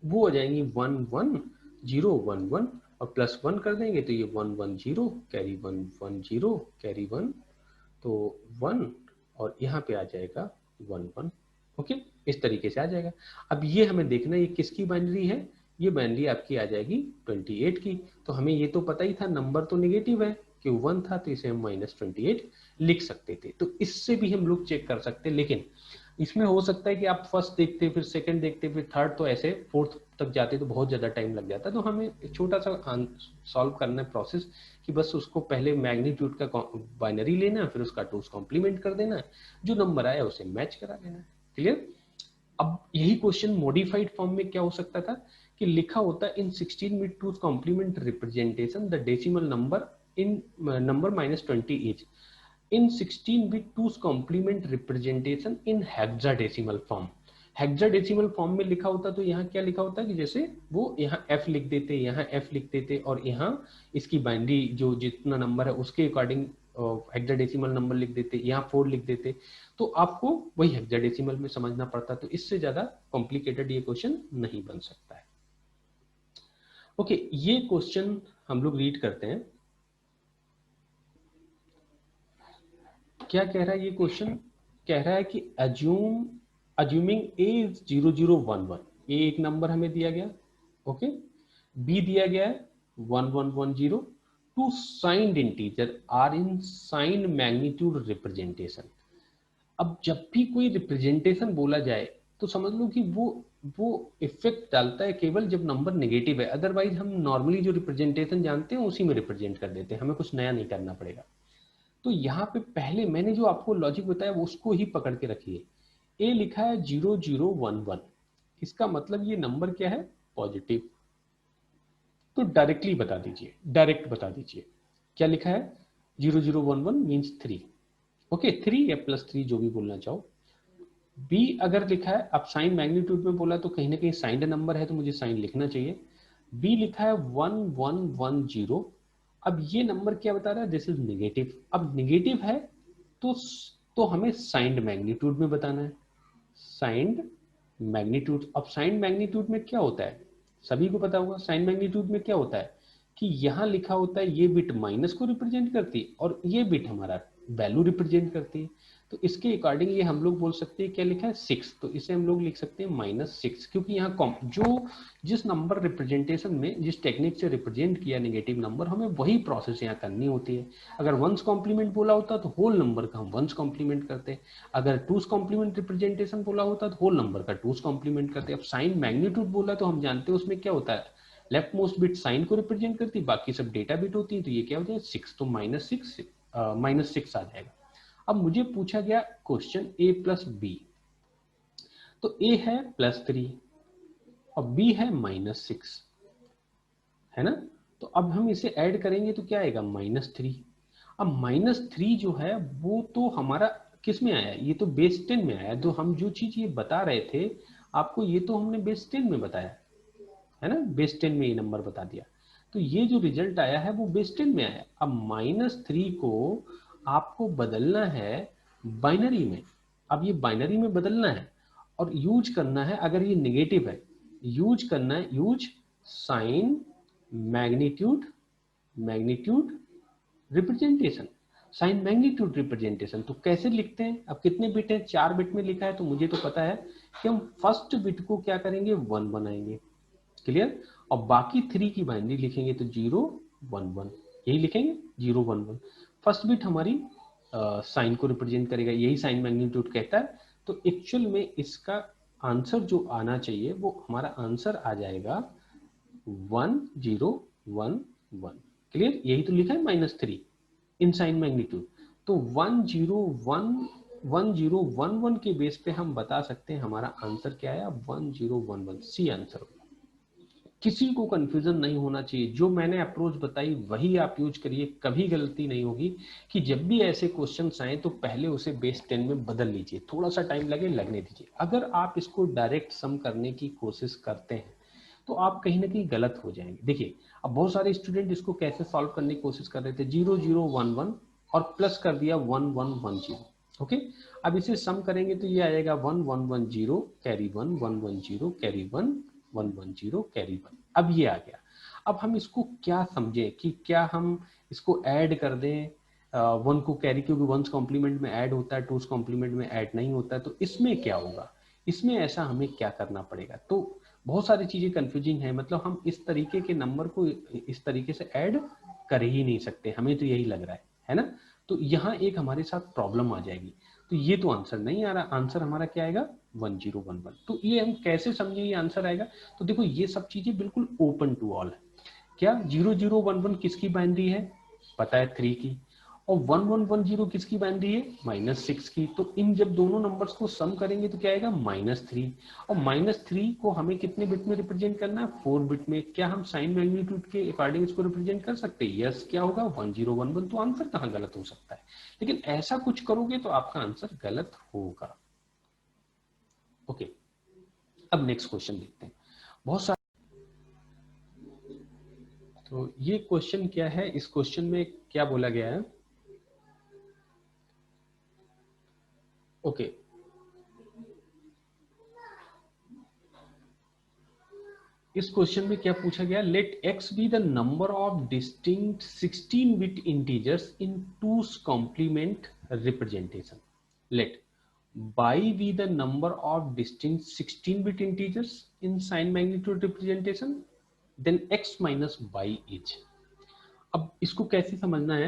[SPEAKER 1] वो हो जाएंगी 1 1 0 1 1 और प्लस 1 कर देंगे तो ये 1 1 0 कैरी 1 1 0 कैरी 1 तो 1 और यहाँ पे आ जाएगा 1 1। ओके, इस तरीके से आ जाएगा। अब ये हमें देखना है ये किसकी बाइनरी है, ये बाइनरी आपकी आ जाएगी 28 की। तो हमें ये तो पता ही था नंबर तो नेगेटिव है कि 1 था तो इसे हम -28 लिख सकते थे। तो इससे भी हम लोग चेक कर सकते, लेकिन इसमें हो सकता है कि आप फर्स्ट देखते फिर सेकंड देखते फिर थर्ड तो ऐसे फोर्थ तक जाते तो बहुत ज्यादा टाइम लग जाता। तो हमें एक छोटा सा सॉल्व करना है प्रोसेस कि बस उसको पहले मैग्नीट्यूड का बाइनरी लेना फिर उसका 2's कॉम्प्लीमेंट कर देना, जो नंबर आया उसे मैच करा लेना। क्लियर। अब यही क्वेश्चन मॉडिफाइड फॉर्म में क्या हो सकता था कि लिखा होता in 16 bit 2's complement representation the decimal number in number -20 is in 16-bit 2's complement representation in hexadecimal form। Hexadecimal form में लिखा होता तो यहाँ क्या लिखा होता कि जैसे वो यहाँ f लिख देते, यहाँ f लिख देते और यहाँ इसकी बाइनरी जो जितना नंबर है उसके अकॉर्डिंग हेक्साडेसिमल नंबर लिख देते, यहाँ 4 लिख देते। तो आपको वही हेक्साडेसिमल में समझना पड़ता। तो इससे ज्यादा कॉम्प्लिकेटेड ये क्वेश्चन नहीं बन सकता है। ओके, ये क्वेश्चन हम लोग रीड करते हैं। क्या कह रहा है ये क्वेश्चन, कह रहा है कि अज्यूमिंग ए इज 0011, ए एक नंबर हमें दिया गया, ओके, बी दिया गया है 1110, two signed integer are in sign magnitude representation. अब जब भी कोई रिप्रेजेंटेशन बोला जाए तो समझ लो कि वो इफेक्ट डालता है केवल जब नंबर नेगेटिव है, अदरवाइज हम नॉर्मली जो रिप्रेजेंटेशन जानते हैं उसी में रिप्रेजेंट कर देते हैं, हमें कुछ नया नहीं करना पड़ेगा। तो यहाँ पे पहले मैंने जो आपको लॉजिक बताया वो उसको ही पकड़ के रखिए। ए लिखा है 0011, इसका मतलब ये नंबर क्या है, पॉजिटिव। तो डायरेक्टली बता दीजिए, डायरेक्ट बता दीजिए क्या लिखा है, 0011 मीन्स 3। ओके, 3 या +3 जो भी बोलना चाहो। बी अगर लिखा है, अब साइन मैग्नीट्यूड में बोला तो कहीं ना कहीं साइंड नंबर है तो मुझे साइन लिखना चाहिए। बी लिखा है 1110, अब ये नंबर क्या बता रहा है, दिस इज नेगेटिव। अब नेगेटिव है तो हमें साइंड मैग्नीट्यूड में बताना है, साइंड मैग्नीट्यूड। अब साइंड मैग्नीट्यूड में क्या होता है, सभी को पता होगा साइंड मैग्नीट्यूड में क्या होता है कि यहां लिखा होता है ये बिट माइनस को रिप्रेजेंट करती है और ये बिट हमारा वैल्यू रिप्रेजेंट करती है। तो इसके अकॉर्डिंग ये हम लोग बोल सकते हैं क्या लिखा है 6, तो इसे हम लोग लिख सकते हैं -6, क्योंकि यहाँ जो जिस नंबर रिप्रेजेंटेशन में जिस टेक्निक से रिप्रेजेंट किया नेगेटिव नंबर, हमें वही प्रोसेस यहाँ करनी होती है। अगर 1's कॉम्प्लीमेंट बोला होता तो होल नंबर का हम 1's कॉम्प्लीमेंट करते, अगर 2's कॉम्प्लीमेंट रिप्रेजेंटेशन बोला होता तो होल नंबर का 2's कॉम्प्लीमेंट करते। अब साइन मैग्नीट्यूड बोला तो हम जानते हैं उसमें क्या होता है, लेफ्ट मोस्ट बिट साइन को रिप्रेजेंट करती, बाकी सब डेटा बिट होती है। तो ये क्या हो जाएगा 6, तो -6 आ जाएगा। अब मुझे पूछा गया क्वेश्चन a प्लस बी, तो a है +3 और b है -6, है ना। तो अब हम इसे ऐड करेंगे तो क्या आएगा -3। अब -3 जो है वो तो हमारा किस में आया, ये तो बेस 10 में आया। तो हम जो चीज ये बता रहे थे आपको, ये तो हमने बेस 10 में बताया है ना, बेस 10 में ये नंबर बता दिया। तो ये जो रिजल्ट आया है वो बेस 10 में आया। अब -3 को आपको बदलना है बाइनरी में। अब ये बाइनरी में बदलना है और यूज करना है, अगर ये नेगेटिव है यूज करना है, use sign magnitude representation, sign magnitude representation. तो कैसे लिखते हैं, अब कितने बिट है, 4 बिट में लिखा है तो मुझे तो पता है कि हम फर्स्ट बिट को क्या करेंगे 1 बनाएंगे, क्लियर, और बाकी 3 की बाइनरी लिखेंगे तो 0 1 1, यही लिखेंगे 0 1 1। फर्स्ट बिट हमारी साइन को रिप्रेजेंट करेगा, यही साइन मैग्नीट्यूड कहता है। तो एक्चुअल में इसका आंसर जो आना चाहिए वो हमारा आंसर आ जाएगा 1 0 1 1, क्लियर, यही तो लिखा है -3 इन साइन मैग्नीट्यूड। तो 1 0 1 1 के बेस पे हम बता सकते हैं हमारा आंसर क्या आया, 1011, सी आंसर होगा। किसी को कंफ्यूजन नहीं होना चाहिए। जो मैंने अप्रोच बताई वही आप यूज करिए, कभी गलती नहीं होगी। कि जब भी ऐसे क्वेश्चंस आए तो पहले उसे बेस 10 में बदल लीजिए, थोड़ा सा टाइम लगे लगने दीजिए। अगर आप इसको डायरेक्ट सम करने की कोशिश करते हैं तो आप कहीं ना कहीं गलत हो जाएंगे। देखिए अब बहुत सारे स्टूडेंट इसको कैसे सॉल्व करने की कोशिश कर रहे थे, 0 0 1 1 और प्लस कर दिया 1 1 1 0। ओके, अब इसे सम करेंगे तो ये आएगा 1 1 1 0 कैरी 1 1 1 0 कैरी 1 1 1 0 कैरी 1। अब ये आ गया। अब हम इसको क्या समझे कि क्या हम इसको ऐड कर दें, वन को कैरी, क्योंकि वंस कॉम्प्लीमेंट में ऐड होता है, टूस कॉम्प्लीमेंट में ऐड नहीं होता है। तो इसमें क्या होगा, इसमें ऐसा हमें क्या करना पड़ेगा। तो बहुत सारी चीजें कंफ्यूजिंग है, मतलब हम इस तरीके के नंबर को इस तरीके से ऐड कर ही नहीं सकते, हमें तो यही लग रहा है ना। तो यहाँ एक हमारे साथ प्रॉब्लम आ जाएगी। तो ये तो आंसर नहीं आ रहा, आंसर हमारा क्या आएगा 1011। तो ये हम कैसे समझे ये आंसर आएगा। तो देखो ये सब चीजें बिल्कुल ओपन टू ऑल है। क्या 0011 किसकी बाइनरी है, पता है 3 की, और 1110 किसकी बाइनरी है, -6 की। तो इन जब दोनों नंबर्स को सम करेंगे तो क्या आएगा -3, और -3 को हमें कितने बिट में रिप्रेजेंट करना है, 4 बिट में। क्या हम साइन मैग्नीट्यूड के अकॉर्डिंग इसको रिप्रेजेंट कर सकते हैं, यस। क्या होगा 1011। तो आंसर कहाँ गलत हो सकता है, लेकिन ऐसा कुछ करोगे तो आपका आंसर गलत होगा। ओके, अब नेक्स्ट क्वेश्चन देखते हैं। बहुत सारे, तो ये क्वेश्चन क्या है, इस क्वेश्चन में क्या बोला गया है। ओके, इस क्वेश्चन में क्या पूछा गया, let x be the number of distinct 16 bit integers in two's complement representation. Let y be the number of distinct 16 bit integers in sign magnitude representation, then x minus y is। अब इसको कैसे समझना है,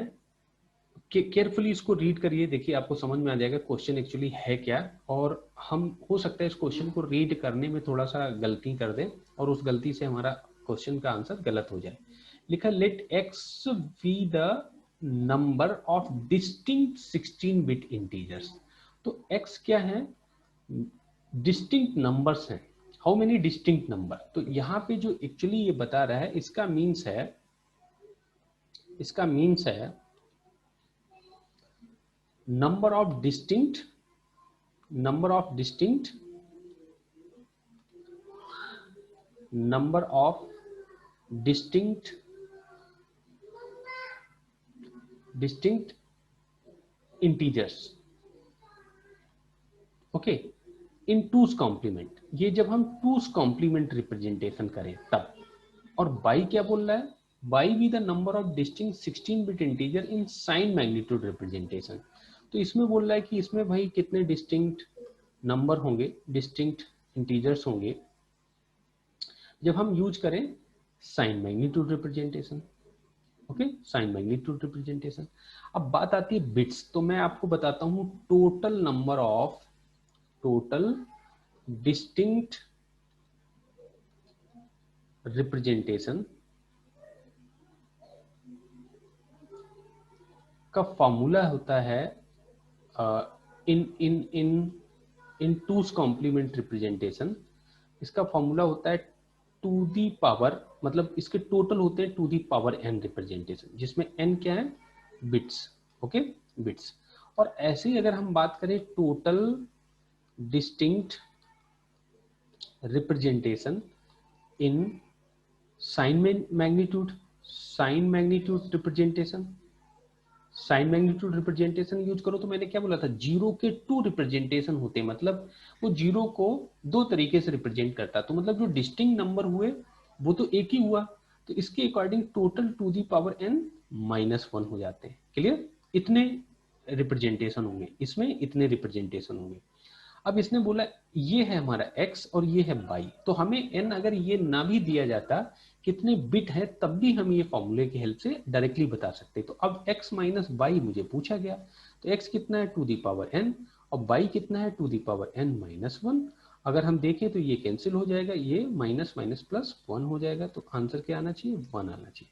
[SPEAKER 1] carefully इसको read करिए, देखिए आपको समझ में आ जाएगा क्वेश्चन एक्चुअली है क्या। और हम हो सकता है इस क्वेश्चन को रीड करने में थोड़ा सा गलती कर दें और उस गलती से हमारा क्वेश्चन का आंसर गलत हो जाए। लिखा let x be the number of distinct 16 bit integers. तो x क्या है, डिस्टिंक्ट नंबर्स हैं। हाउ मेनी डिस्टिंक्ट नंबर, तो यहाँ पे जो एक्चुअली ये बता रहा है इसका मीन्स है, इसका मीन्स है number of distinct number of distinct number of distinct distinct integers, okay, in two's complement. ये जब हम टूस कॉम्प्लीमेंट रिप्रेजेंटेशन करें तब। और बाई क्या बोल रहा है, y be the number of distinct 16 bit integer in sign magnitude representation. तो इसमें बोल रहा है कि इसमें भाई कितने डिस्टिंक्ट नंबर होंगे, डिस्टिंक्ट इंटीजर्स होंगे जब हम यूज करें sign magnitude representation. Okay, sign magnitude representation. अब बात आती है बिट्स, तो मैं आपको बताता हूं total number of total distinct representation का फॉर्मूला होता है इन इन इन इन टूस कॉम्प्लीमेंट रिप्रेजेंटेशन। इसका फॉर्मूला होता है टू दी पावर, मतलब इसके टोटल होते हैं to the power n representation, जिसमें n क्या है, बिट्स। Okay, bits. और ऐसे ही अगर हम बात करें total distinct representation in sign magnitude, sign magnitude representation, sign magnitude representation use करो तो मैंने क्या बोला था, जीरो के 2 रिप्रेजेंटेशन होते हैं, मतलब वो जीरो को 2 तरीके से रिप्रेजेंट करता है। तो मतलब जो डिस्टिंक्ट नंबर हुए वो तो एक ही हुआ, तो इसके according total to the power n -1 हो जाते हैं। क्लियर, इतने रिप्रेजेंटेशन होंगे, इसमें इतने रिप्रेजेंटेशन होंगे। अब इसने बोला ये है हमारा x और ये है y, तो हमें n अगर ये ना भी दिया जाता कितने बिट है तब भी हम ये फॉर्मूले की हेल्प से डायरेक्टली बता सकते। तो अब x माइनस वाई मुझे पूछा गया, तो x कितना है टू दी पावर n और y कितना है टू दी पावर n -1। अगर हम देखें तो ये कैंसिल हो जाएगा, ये माइनस माइनस प्लस 1 हो जाएगा। तो आंसर क्या आना चाहिए, 1 आना चाहिए।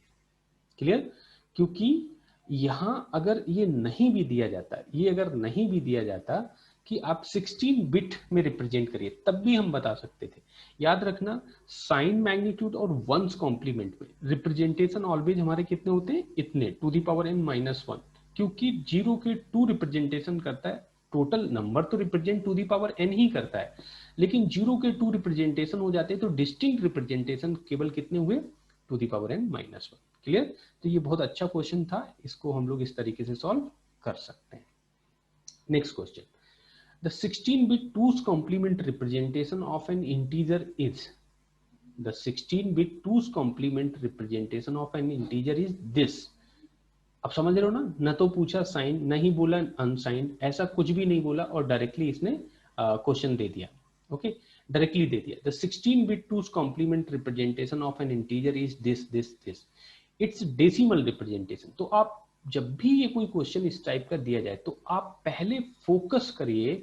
[SPEAKER 1] क्लियर, क्योंकि यहां अगर ये नहीं भी दिया जाता, ये अगर नहीं भी दिया जाता कि आप 16 बिट में रिप्रेजेंट करिए, तब भी हम बता सकते थे। याद रखना, साइन मैग्नीट्यूड और वंस कॉम्प्लीमेंट में रिप्रेजेंटेशन ऑलवेज हमारे कितने होते हैं, इतने to the power n minus 1, क्योंकि जीरो के 2 रिप्रेजेंटेशन करता है, टोटल नंबर तो represent to the power n ही करता है, लेकिन जीरो के 2 रिप्रेजेंटेशन हो जाते हैं तो डिस्टिंक्ट रिप्रेजेंटेशन केवल कितने हुए, to the power n minus 1। Clear? तो ये बहुत अच्छा क्वेश्चन था, इसको हम लोग इस तरीके से सॉल्व कर सकते हैं। Next question, the 16-bit 2's complement representation of an integer is, the 16-bit 2's complement representation of an integer is this। अब समझ रहे हो ना, न तो पूछा साइन, नहीं बोला अनसाइंड, ऐसा कुछ भी नहीं बोला और डायरेक्टली इसने क्वेश्चन दे दिया। ओके, डायरेक्टली दे दिया, the 16-bit 2's complement representation of an integer is this, it's decimal representation। तो आप जब भी ये कोई क्वेश्चन इस टाइप का दिया जाए तो आप पहले फोकस करिए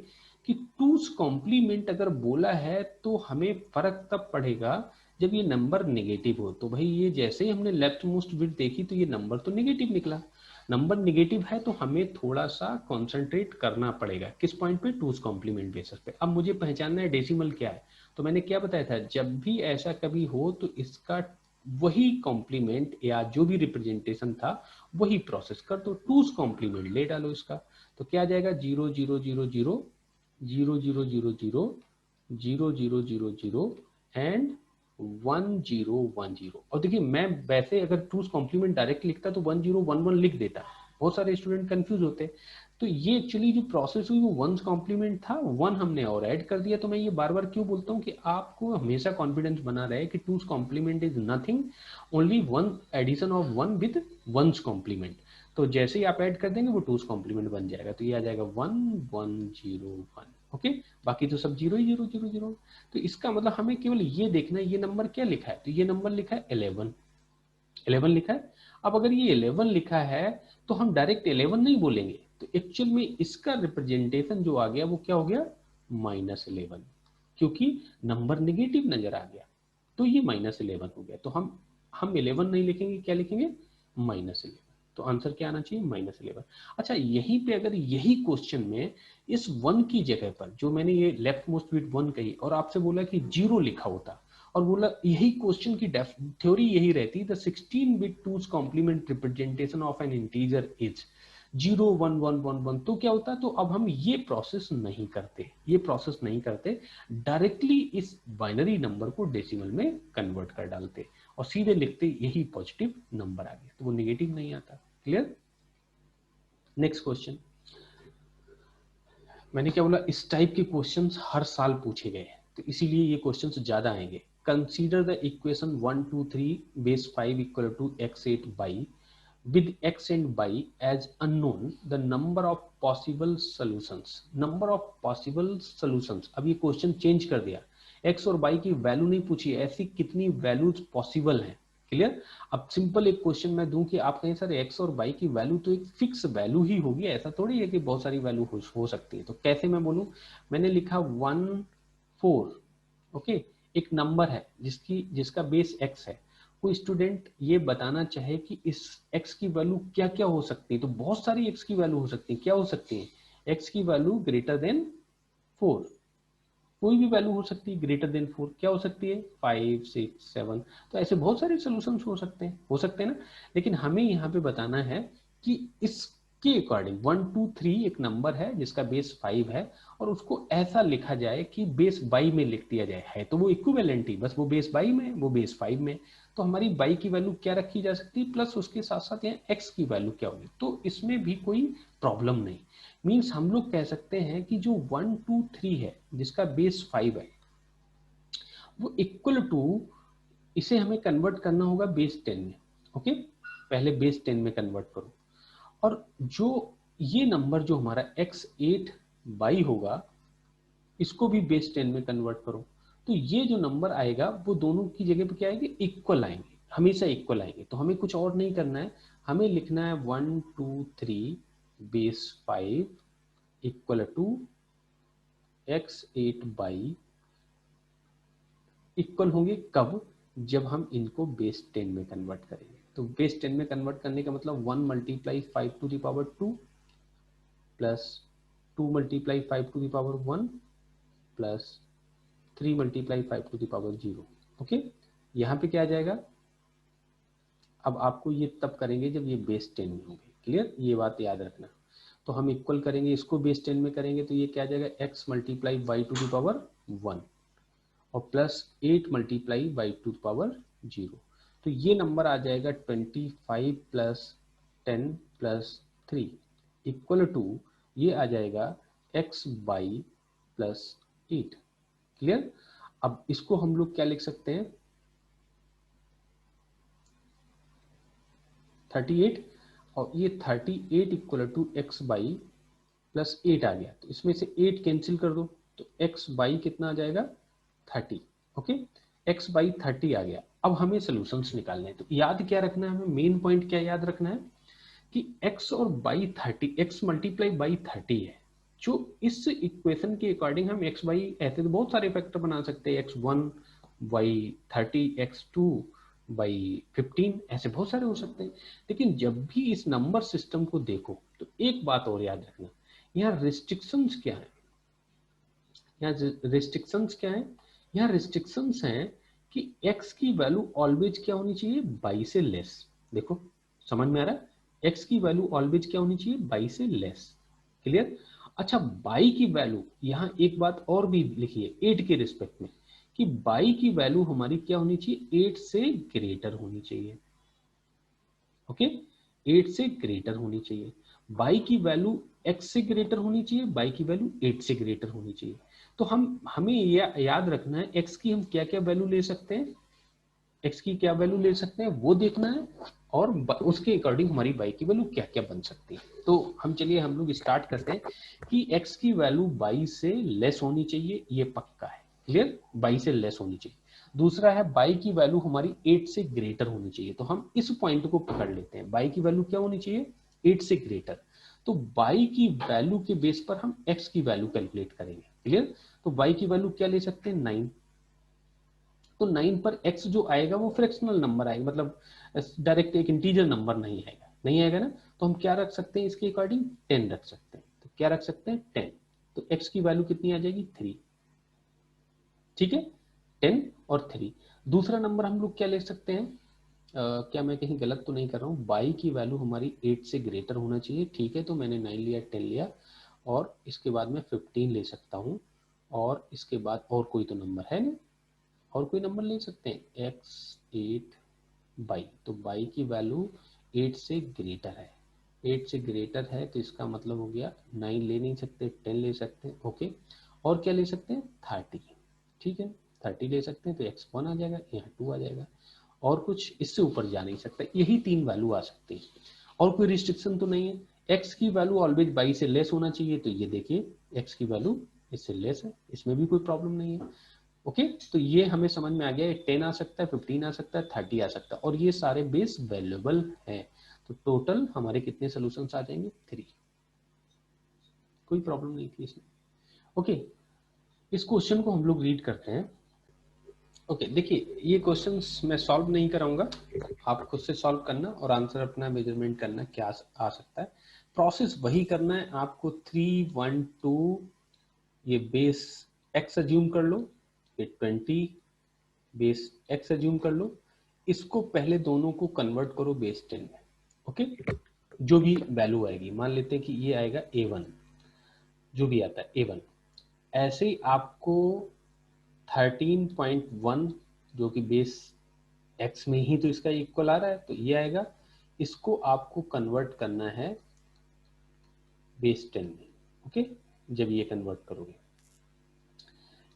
[SPEAKER 1] कि 2's कॉम्प्लीमेंट अगर बोला है तो हमें फर्क तब पड़ेगा जब ये नंबर नेगेटिव हो। तो भाई ये जैसे ही हमने लेफ्ट मोस्ट बिट देखी तो ये नंबर तो नेगेटिव निकला, नंबर नेगेटिव है तो हमें थोड़ा सा कॉन्सेंट्रेट करना पड़ेगा किस पॉइंट पे, 2's कॉम्प्लीमेंट बेसिस पे। अब मुझे पहचानना है डेसिमल क्या है, तो मैंने क्या बताया था, जब भी ऐसा कभी हो तो इसका वही कॉम्प्लीमेंट या जो भी रिप्रेजेंटेशन था वही प्रोसेस कर दो, 2's कॉम्प्लीमेंट ले डालो इसका। तो क्या आ जाएगा, 0 0 0 0 0 0 0 0 0 0 0 0 एंड 1 0 1 0। और देखिए मैं वैसे अगर 2's कॉम्प्लीमेंट डायरेक्ट लिखता तो 1 0 1 1 लिख देता, बहुत सारे स्टूडेंट कंफ्यूज होते। तो ये एक्चुअली जो प्रोसेस हुई वो 1's कॉम्प्लीमेंट था, 1 हमने और ऐड कर दिया। तो मैं ये बार बार क्यों बोलता हूँ कि आपको हमेशा कॉन्फिडेंस बना रहे कि 2's complement is nothing, only one addition of 1 with 1's complement. तो जैसे ही आप ऐड कर देंगे वो 2's कॉम्प्लीमेंट बन जाएगा, तो ये आ जाएगा 1 1 0 1। ओके, बाकी तो सब 0 0 0 0। तो इसका मतलब हमें केवल ये देखना है ये नंबर क्या लिखा है, तो ये नंबर लिखा है 11, 11 लिखा है। अब अगर ये 11 लिखा है तो हम डायरेक्ट 11 नहीं बोलेंगे, तो एक्चुअल में इसका रिप्रेजेंटेशन जो आ गया वो क्या हो गया, -11, क्योंकि नंबर नेगेटिव नजर आ गया तो ये -11 हो गया। तो हम 11 नहीं लिखेंगे, क्या लिखेंगे, -11। तो आंसर क्या आना चाहिए, -11। अच्छा, यहीं पे अगर यही क्वेश्चन में इस 1 की जगह पर जो मैंने ये लेफ्ट मोस्ट बिट 1 कही और आपसे बोला कि 0 लिखा होता और बोला यही क्वेश्चन की थ्योरी यही रहती, the 16-bit 2's complement representation of an integer is 0 1 1 1 1, तो क्या होता, तो अब हम ये प्रोसेस नहीं करते, ये प्रोसेस नहीं करते, डायरेक्टली इस बाइनरी नंबर को डेसिमल में कन्वर्ट कर डालते और सीधे लिखते यही पॉजिटिव नंबर आ गया, तो वो नेगेटिव नहीं आता। क्लियर? नेक्स्ट क्वेश्चन, मैंने क्या बोला, इस टाइप के क्वेश्चंस हर साल पूछे गए हैं तो इसीलिए ये क्वेश्चंस ज्यादा आएंगे। Consider the equation 1 2 3 base 5 equal to x8 y with x and y as unknown the number of possible solutions, number of possible solutions। अब ये क्वेश्चन चेंज कर दिया, x और y की वैल्यू नहीं पूछी, ऐसी कितनी वैल्यूज पॉसिबल हैं। क्लियर? अब सिंपल एक क्वेश्चन मैं दूं कि आप कहें सर x और y की वैल्यू तो एक फिक्स वैल्यू ही होगी, ऐसा थोड़ी है कि बहुत सारी वैल्यू हो सकती है। तो कैसे मैं बोलूं, मैंने लिखा 1 4, ओके, एक नंबर है जिसका बेस x है, कोई स्टूडेंट ये बताना चाहे कि इस x की वैल्यू क्या क्या हो सकती है, तो बहुत सारी x की वैल्यू हो सकती है। क्या हो सकती है, x की वैल्यू ग्रेटर देन 4, कोई भी वैल्यू हो सकती है ग्रेटर देन 4, क्या हो सकती है 5 6 7, तो ऐसे बहुत सारे सॉल्यूशंस हो सकते हैं ना। लेकिन हमें यहाँ पे बताना है कि इसके अकॉर्डिंग 1 2 3 एक नंबर है जिसका बेस 5 है और उसको ऐसा लिखा जाए कि बेस 22 में लिख दिया जाए, है तो वो इक्विवेलेंट ही, बस वो बेस 22 में, वो बेस 5 में, तो हमारी 22 की वैल्यू क्या रखी जा सकती है प्लस उसके साथ साथ यहाँ x की वैल्यू क्या होगी, तो इसमें भी कोई प्रॉब्लम नहीं। मीन्स हम लोग कह सकते हैं कि जो 1 2 3 है जिसका बेस 5 है वो इक्वल टू, इसे हमें कन्वर्ट करना होगा बेस 10 में। ओके, पहले बेस 10 में कन्वर्ट करो और जो ये नंबर जो हमारा x8 बाई होगा इसको भी बेस 10 में कन्वर्ट करो, तो ये जो नंबर आएगा वो दोनों की जगह पे क्या आएंगे, इक्वल आएंगे, हमेशा इक्वल आएंगे। तो हमें कुछ और नहीं करना है, हमें लिखना है 1 2 3 base 5 equal to x8 y, इक्वल होंगे कब, जब हम इनको बेस 10 में कन्वर्ट करेंगे। तो बेस 10 में कन्वर्ट करने का मतलब 1 multiply 5 to the power 2 plus 2 multiply 5 to the power 1 plus 3 multiply 5 to the power 0। Okay, यहाँ पे क्या आ जाएगा, अब आपको ये तब करेंगे जब ये बेस 10 में होंगे। क्लियर, ये बात याद रखना। तो हम इक्वल करेंगे, इसको बेस 10 में करेंगे तो ये क्या आ जाएगा, x multiply by two the power 1 और plus 8 multiply by two the power 0। तो ये नंबर आ जाएगा 25 प्लस 10 प्लस 3 इक्वल टू ये आ जाएगा x बाई प्लस 8। क्लियर, अब इसको हम लोग क्या लिख सकते हैं, 38 और ये 38 equal to x y plus 8 आ गया। तो इसमें से 8 कैंसिल कर दो तो x बाई कितना आ जाएगा 30। ओके, x बाई 30 आ गया। अब हमें सॉल्यूशंस निकालने हैं, तो याद क्या रखना है, हमें मेन पॉइंट क्या याद रखना है कि x और बाई 30, x मल्टीप्लाई बाई 30 है। जो इस इक्वेशन के अकॉर्डिंग हम x बाई ऐसे तो बहुत सारे फैक्टर बना सकते हैं, x1 बाई 30, x2 बाई 15, ऐसे बहुत सारे हो सकते हैं। लेकिन जब भी इस नंबर सिस्टम को देखो तो एक बात और याद रखना, यहाँ रिस्ट्रिक्शंस क्या है, यहाँ रिस्ट्रिक्शंस क्या है, यहाँ रिस्ट्रिक्शंस हैं कि x की वैल्यू ऑलवेज क्या होनी चाहिए, बाई से लेस। देखो समझ में आ रहा है, x की वैल्यू ऑलवेज क्या होनी चाहिए, बाई से लेस। क्लियर, अच्छा बाई की वैल्यू, यहाँ एक बात और भी लिखिए 8 के रिस्पेक्ट में कि बाई की वैल्यू हमारी क्या होनी चाहिए, 8 से ग्रेटर होनी चाहिए। ओके, 8 से ग्रेटर होनी चाहिए। बाई की वैल्यू x से ग्रेटर होनी चाहिए, बाई की वैल्यू 8 से ग्रेटर होनी चाहिए। तो हमें याद रखना है x की हम क्या क्या वैल्यू ले सकते हैं, x की क्या वैल्यू ले सकते हैं वो देखना है, और उसके अकॉर्डिंग हमारी बाई की वैल्यू क्या क्या बन सकती है। तो हम लोग स्टार्ट करते हैं कि x की वैल्यू बाई से लेस होनी चाहिए, ये पक्का है। क्लियर, बाई से लेस होनी चाहिए। दूसरा है बाई की वैल्यू हमारी 8 से ग्रेटर होनी चाहिए। तो हम इस पॉइंट को पकड़ लेते हैं, बाई की वैल्यू क्या होनी चाहिए, 8 से ग्रेटर। तो बाई की वैल्यू के बेस पर हम x की वैल्यू कैलकुलेट करेंगे। क्लियर, तो बाई की वैल्यू क्या ले सकते हैं, 9। तो 9 पर x जो आएगा वो फ्रैक्शनल नंबर आएगा, मतलब डायरेक्ट एक इंटीजर नंबर नहीं आएगा, नहीं आएगा ना। तो हम क्या रख सकते हैं, इसके अकॉर्डिंग 10 रख सकते हैं। तो क्या रख सकते हैं, 10। तो x की वैल्यू कितनी आ जाएगी, 3। ठीक है, 10 और 3। दूसरा नंबर हम लोग क्या ले सकते हैं, क्या मैं कहीं गलत तो नहीं कर रहा हूँ, बाई की वैल्यू हमारी 8 से ग्रेटर होना चाहिए। ठीक है, तो मैंने 9 लिया, 10 लिया, और इसके बाद मैं 15 ले सकता हूँ, और इसके बाद और कोई तो नंबर है ना, और कोई नंबर ले सकते हैं, x8 बाई। तो बाई की वैल्यू 8 से ग्रेटर है, 8 से ग्रेटर है तो इसका मतलब हो गया 9 ले नहीं सकते, 10 ले सकते हैं। ओके, और क्या ले सकते हैं, 30। ठीक है, 30 ले सकते हैं, तो x1 आ जाएगा, यहाँ 2 आ जाएगा, और कुछ इससे ऊपर जा नहीं सकता। यही 3 वैल्यू आ सकती है, और कोई रिस्ट्रिक्शन तो नहीं है। x की वैल्यू ऑलवेज बाई से लेस होना चाहिए, तो ये देखिए x की वैल्यू इससे लेस है, इसमें भी कोई प्रॉब्लम नहीं है। ओके, तो ये हमें समझ में आ गया, 10 आ सकता है, 15 आ सकता है, 30 आ सकता है, और ये सारे बेस वैल्यूएबल हैं। तो टोटल हमारे कितने सॉल्यूशंस आ जाएंगे, 3। कोई प्रॉब्लम नहीं थी इसमें। ओके, इस क्वेश्चन को हम लोग रीड करते हैं। ओके, देखिए ये क्वेश्चंस मैं सॉल्व नहीं कराऊंगा, आप खुद से सॉल्व करना और आंसर अपना मेजरमेंट करना क्या आ सकता है। प्रोसेस वही करना है आपको, 3 1 2, ये बेस x अज्यूम कर लो, ये 20 बेस x अज्यूम कर लो, इसको पहले दोनों को कन्वर्ट करो बेस 10 में। ओके, जो भी वैल्यू आएगी, मान लेते हैं कि ये आएगा a1, जो भी आता है a1, ऐसे ही आपको 13.1 जो कि बेस x में ही तो इसका इक्वल आ रहा है, तो ये आएगा, इसको आपको कन्वर्ट करना है बेस 10 में। ओके, जब ये कन्वर्ट करोगे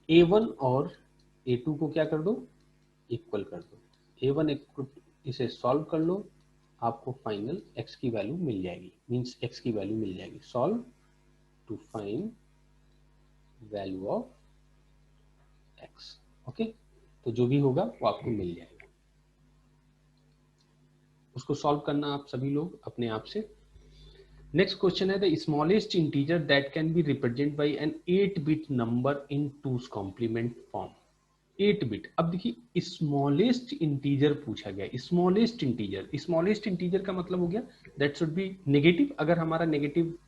[SPEAKER 1] a1 और a2 को क्या कर दो, इक्वल कर दो, a1 इसे सॉल्व कर लो, आपको फाइनल x की वैल्यू मिल जाएगी, मींस x की वैल्यू मिल जाएगी। Solve to find value of x। Okay, तो जो भी होगा वो आपको मिल जाएगा, उसको सॉल्व करना आप सभी लोग अपने आप से। नेक्स्ट क्वेश्चन है, the smallest integer that can be represent by an eight bit number in 2's complement form. 8 bit. अब देखिए स्मॉलेस्ट इंटीजर पूछा गया, स्मॉलेस्ट इंटीजर, स्मॉलेस्ट इंटीजर का मतलब हो गया दैट शुड बी नेगेटिव। अगर हमारा नेगेटिव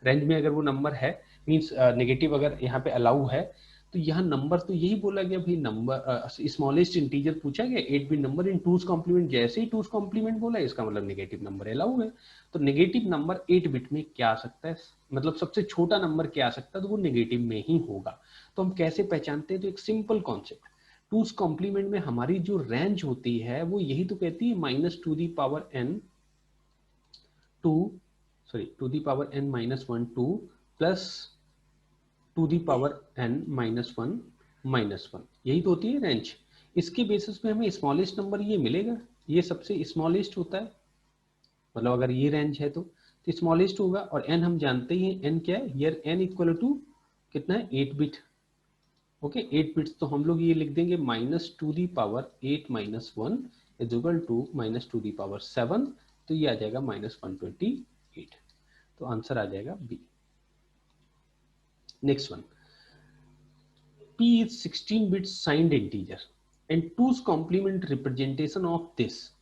[SPEAKER 1] रेंज में अगर वो नंबर है मीन्स नेगेटिव अगर यहाँ पे अलाउ है, तो यहाँ नंबर तो यही बोला गया भाई, नंबर स्मॉलेस्ट इंटीजर पूछा गया 8 bit number in two's complement, जैसे ही टूज कॉम्प्लीमेंट बोला इसका मतलब नेगेटिव नंबर अलाउ है। तो नेगेटिव नंबर 8 बिट में क्या आ सकता है, मतलब सबसे छोटा नंबर क्या आ सकता है, तो वो नेगेटिव में ही होगा। तो हम कैसे पहचानते हैं, तो एक सिंपल कॉन्सेप्ट, टूज कॉम्प्लीमेंट में हमारी जो रेंज होती है वो यही तो कहती है -2 the power n to the power n -1 2 plus two the power n -1 यही तो होती है रेंज। इसके बेसिस पे हमें स्मॉलेस्ट नंबर ये मिलेगा, ये सबसे स्मॉलेस्ट होता है, मतलब अगर ये रेंज है तो स्मॉलेस्ट होगा। और n हम जानते ही हैं n क्या है, हियर n इक्वल टू कितना है 8 बिट। ओके 8 बिट्स, तो हम लोग ये लिख देंगे -2 the power 8 -1 is equal to -2 the power 7, तो ये आ जाएगा -128। तो आंसर आ जाएगा B. Next one, p is 16-bit signed integer and 2's complement representation of this,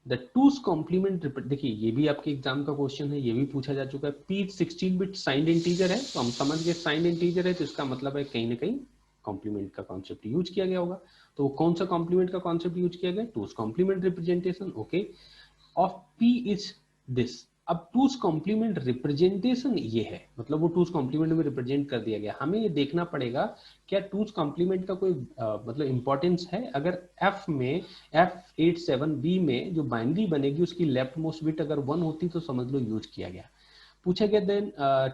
[SPEAKER 1] the 2's complement देखिए ये भी आपके एग्जाम का क्वेश्चन है, ये भी पूछा जा चुका है। p 16-bit signed integer है, तो हम समझ गए signed integer है तो इसका मतलब है कहीं ना कहीं कॉम्प्लीमेंट का कॉन्सेप्ट यूज किया गया होगा। तो कौन सा कॉम्प्लीमेंट का कॉन्सेप्ट यूज किया गया, 2's complement representation. Okay, of p is this. अब टूज कॉम्प्लीमेंट रिप्रेजेंटेशन ये है, मतलब वो टूज कॉम्प्लीमेंट में रिप्रेजेंट कर दिया गया। हमें ये देखना पड़ेगा क्या टूज कॉम्प्लीमेंट का कोई मतलब इंपॉर्टेंस है। अगर f में F87B में जो बाइनरी बनेगी उसकी लेफ्ट मोस्ट बिट अगर 1 होती तो समझ लो यूज किया गया। पूछा गया then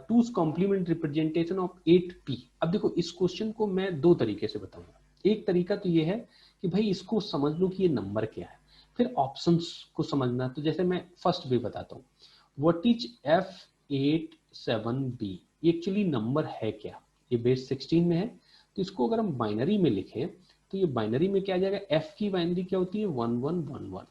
[SPEAKER 1] two's complement representation of 8p। अब देखो इस क्वेश्चन को मैं दो तरीके से बताऊंगा। एक तरीका तो ये है कि भाई इसको समझ लो कि ये नंबर क्या है, फिर ऑप्शंस को समझना। तो जैसे मैं फर्स्ट भी बताता हूँ, व्हाट इज F87B, ये एक्चुअली नंबर है क्या, ये बेस 16 में है। तो इसको अगर हम बाइनरी में लिखें तो ये बाइनरी में क्या आ जाएगा, f की बाइनरी क्या होती है 1111,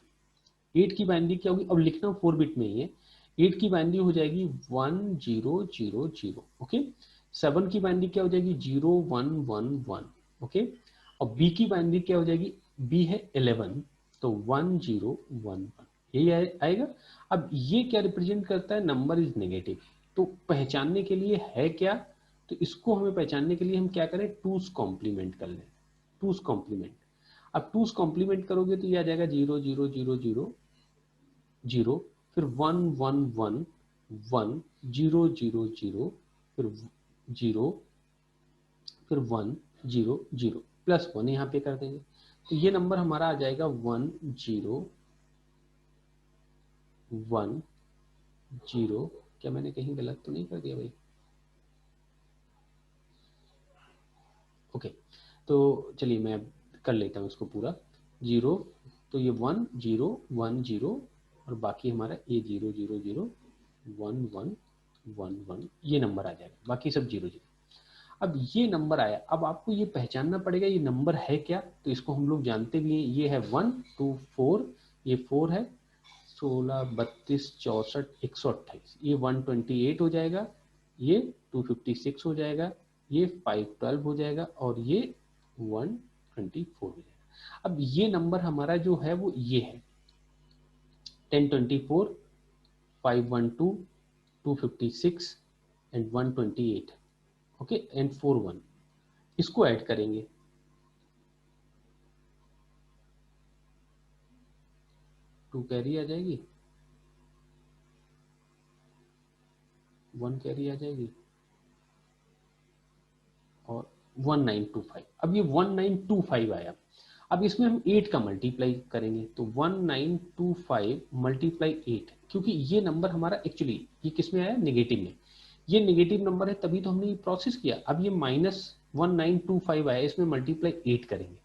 [SPEAKER 1] 8 की बाइनरी क्या होगी, अब लिखना 4 बिट में ही है, 8 की बाइनरी हो जाएगी 1000, ओके। 7 की बाइनरी क्या हो जाएगी 0111, ओके। और b की बाइनरी क्या हो जाएगी, b है 11 तो 1011, यही आएगा। अब ये क्या रिप्रेजेंट करता है, नंबर इज नेगेटिव। तो पहचानने के लिए है क्या, तो इसको हमें पहचानने के लिए हम क्या करें, टूज कॉम्प्लीमेंट कर लें। टूज कॉम्प्लीमेंट, अब टूज कॉम्प्लीमेंट करोगे तो ये आ जाएगा 0000 फिर 111 1000 फिर 0 फिर 100 प्लस 1 यहाँ पे कर देंगे, तो ये नंबर हमारा आ जाएगा 1010। क्या मैंने कहीं गलत तो नहीं कर दिया भाई, ओके। तो चलिए मैं कर लेता हूँ इसको पूरा 0, तो ये 1010 और बाकी हमारा ये 0001111 ये नंबर आ जाएगा, बाकी सब 00। अब ये नंबर आया, अब आपको ये पहचानना पड़ेगा ये नंबर है क्या। तो इसको हम लोग जानते भी हैं, ये है 1 2 4, ये 4 है 16 32 64 128, ये 128 हो जाएगा, ये 256 हो जाएगा, ये 512 हो जाएगा और ये 124 हो जाएगा। अब ये नंबर हमारा जो है वो ये है 1024 512 256 एंड 128, ओके एंड 41। इसको ऐड करेंगे, 2 कैरी आ जाएगी, 1 कैरी आ जाएगी और 1925। अब ये 1925 आया, अब इसमें हम 8 का मल्टीप्लाई करेंगे, तो 1925 मल्टीप्लाई 8, क्योंकि ये नंबर हमारा एक्चुअली ये किस में आया, नेगेटिव में। ये नेगेटिव नंबर है तभी तो हमने ये प्रोसेस किया। अब ये -1925 आया, इसमें मल्टीप्लाई 8 करेंगे,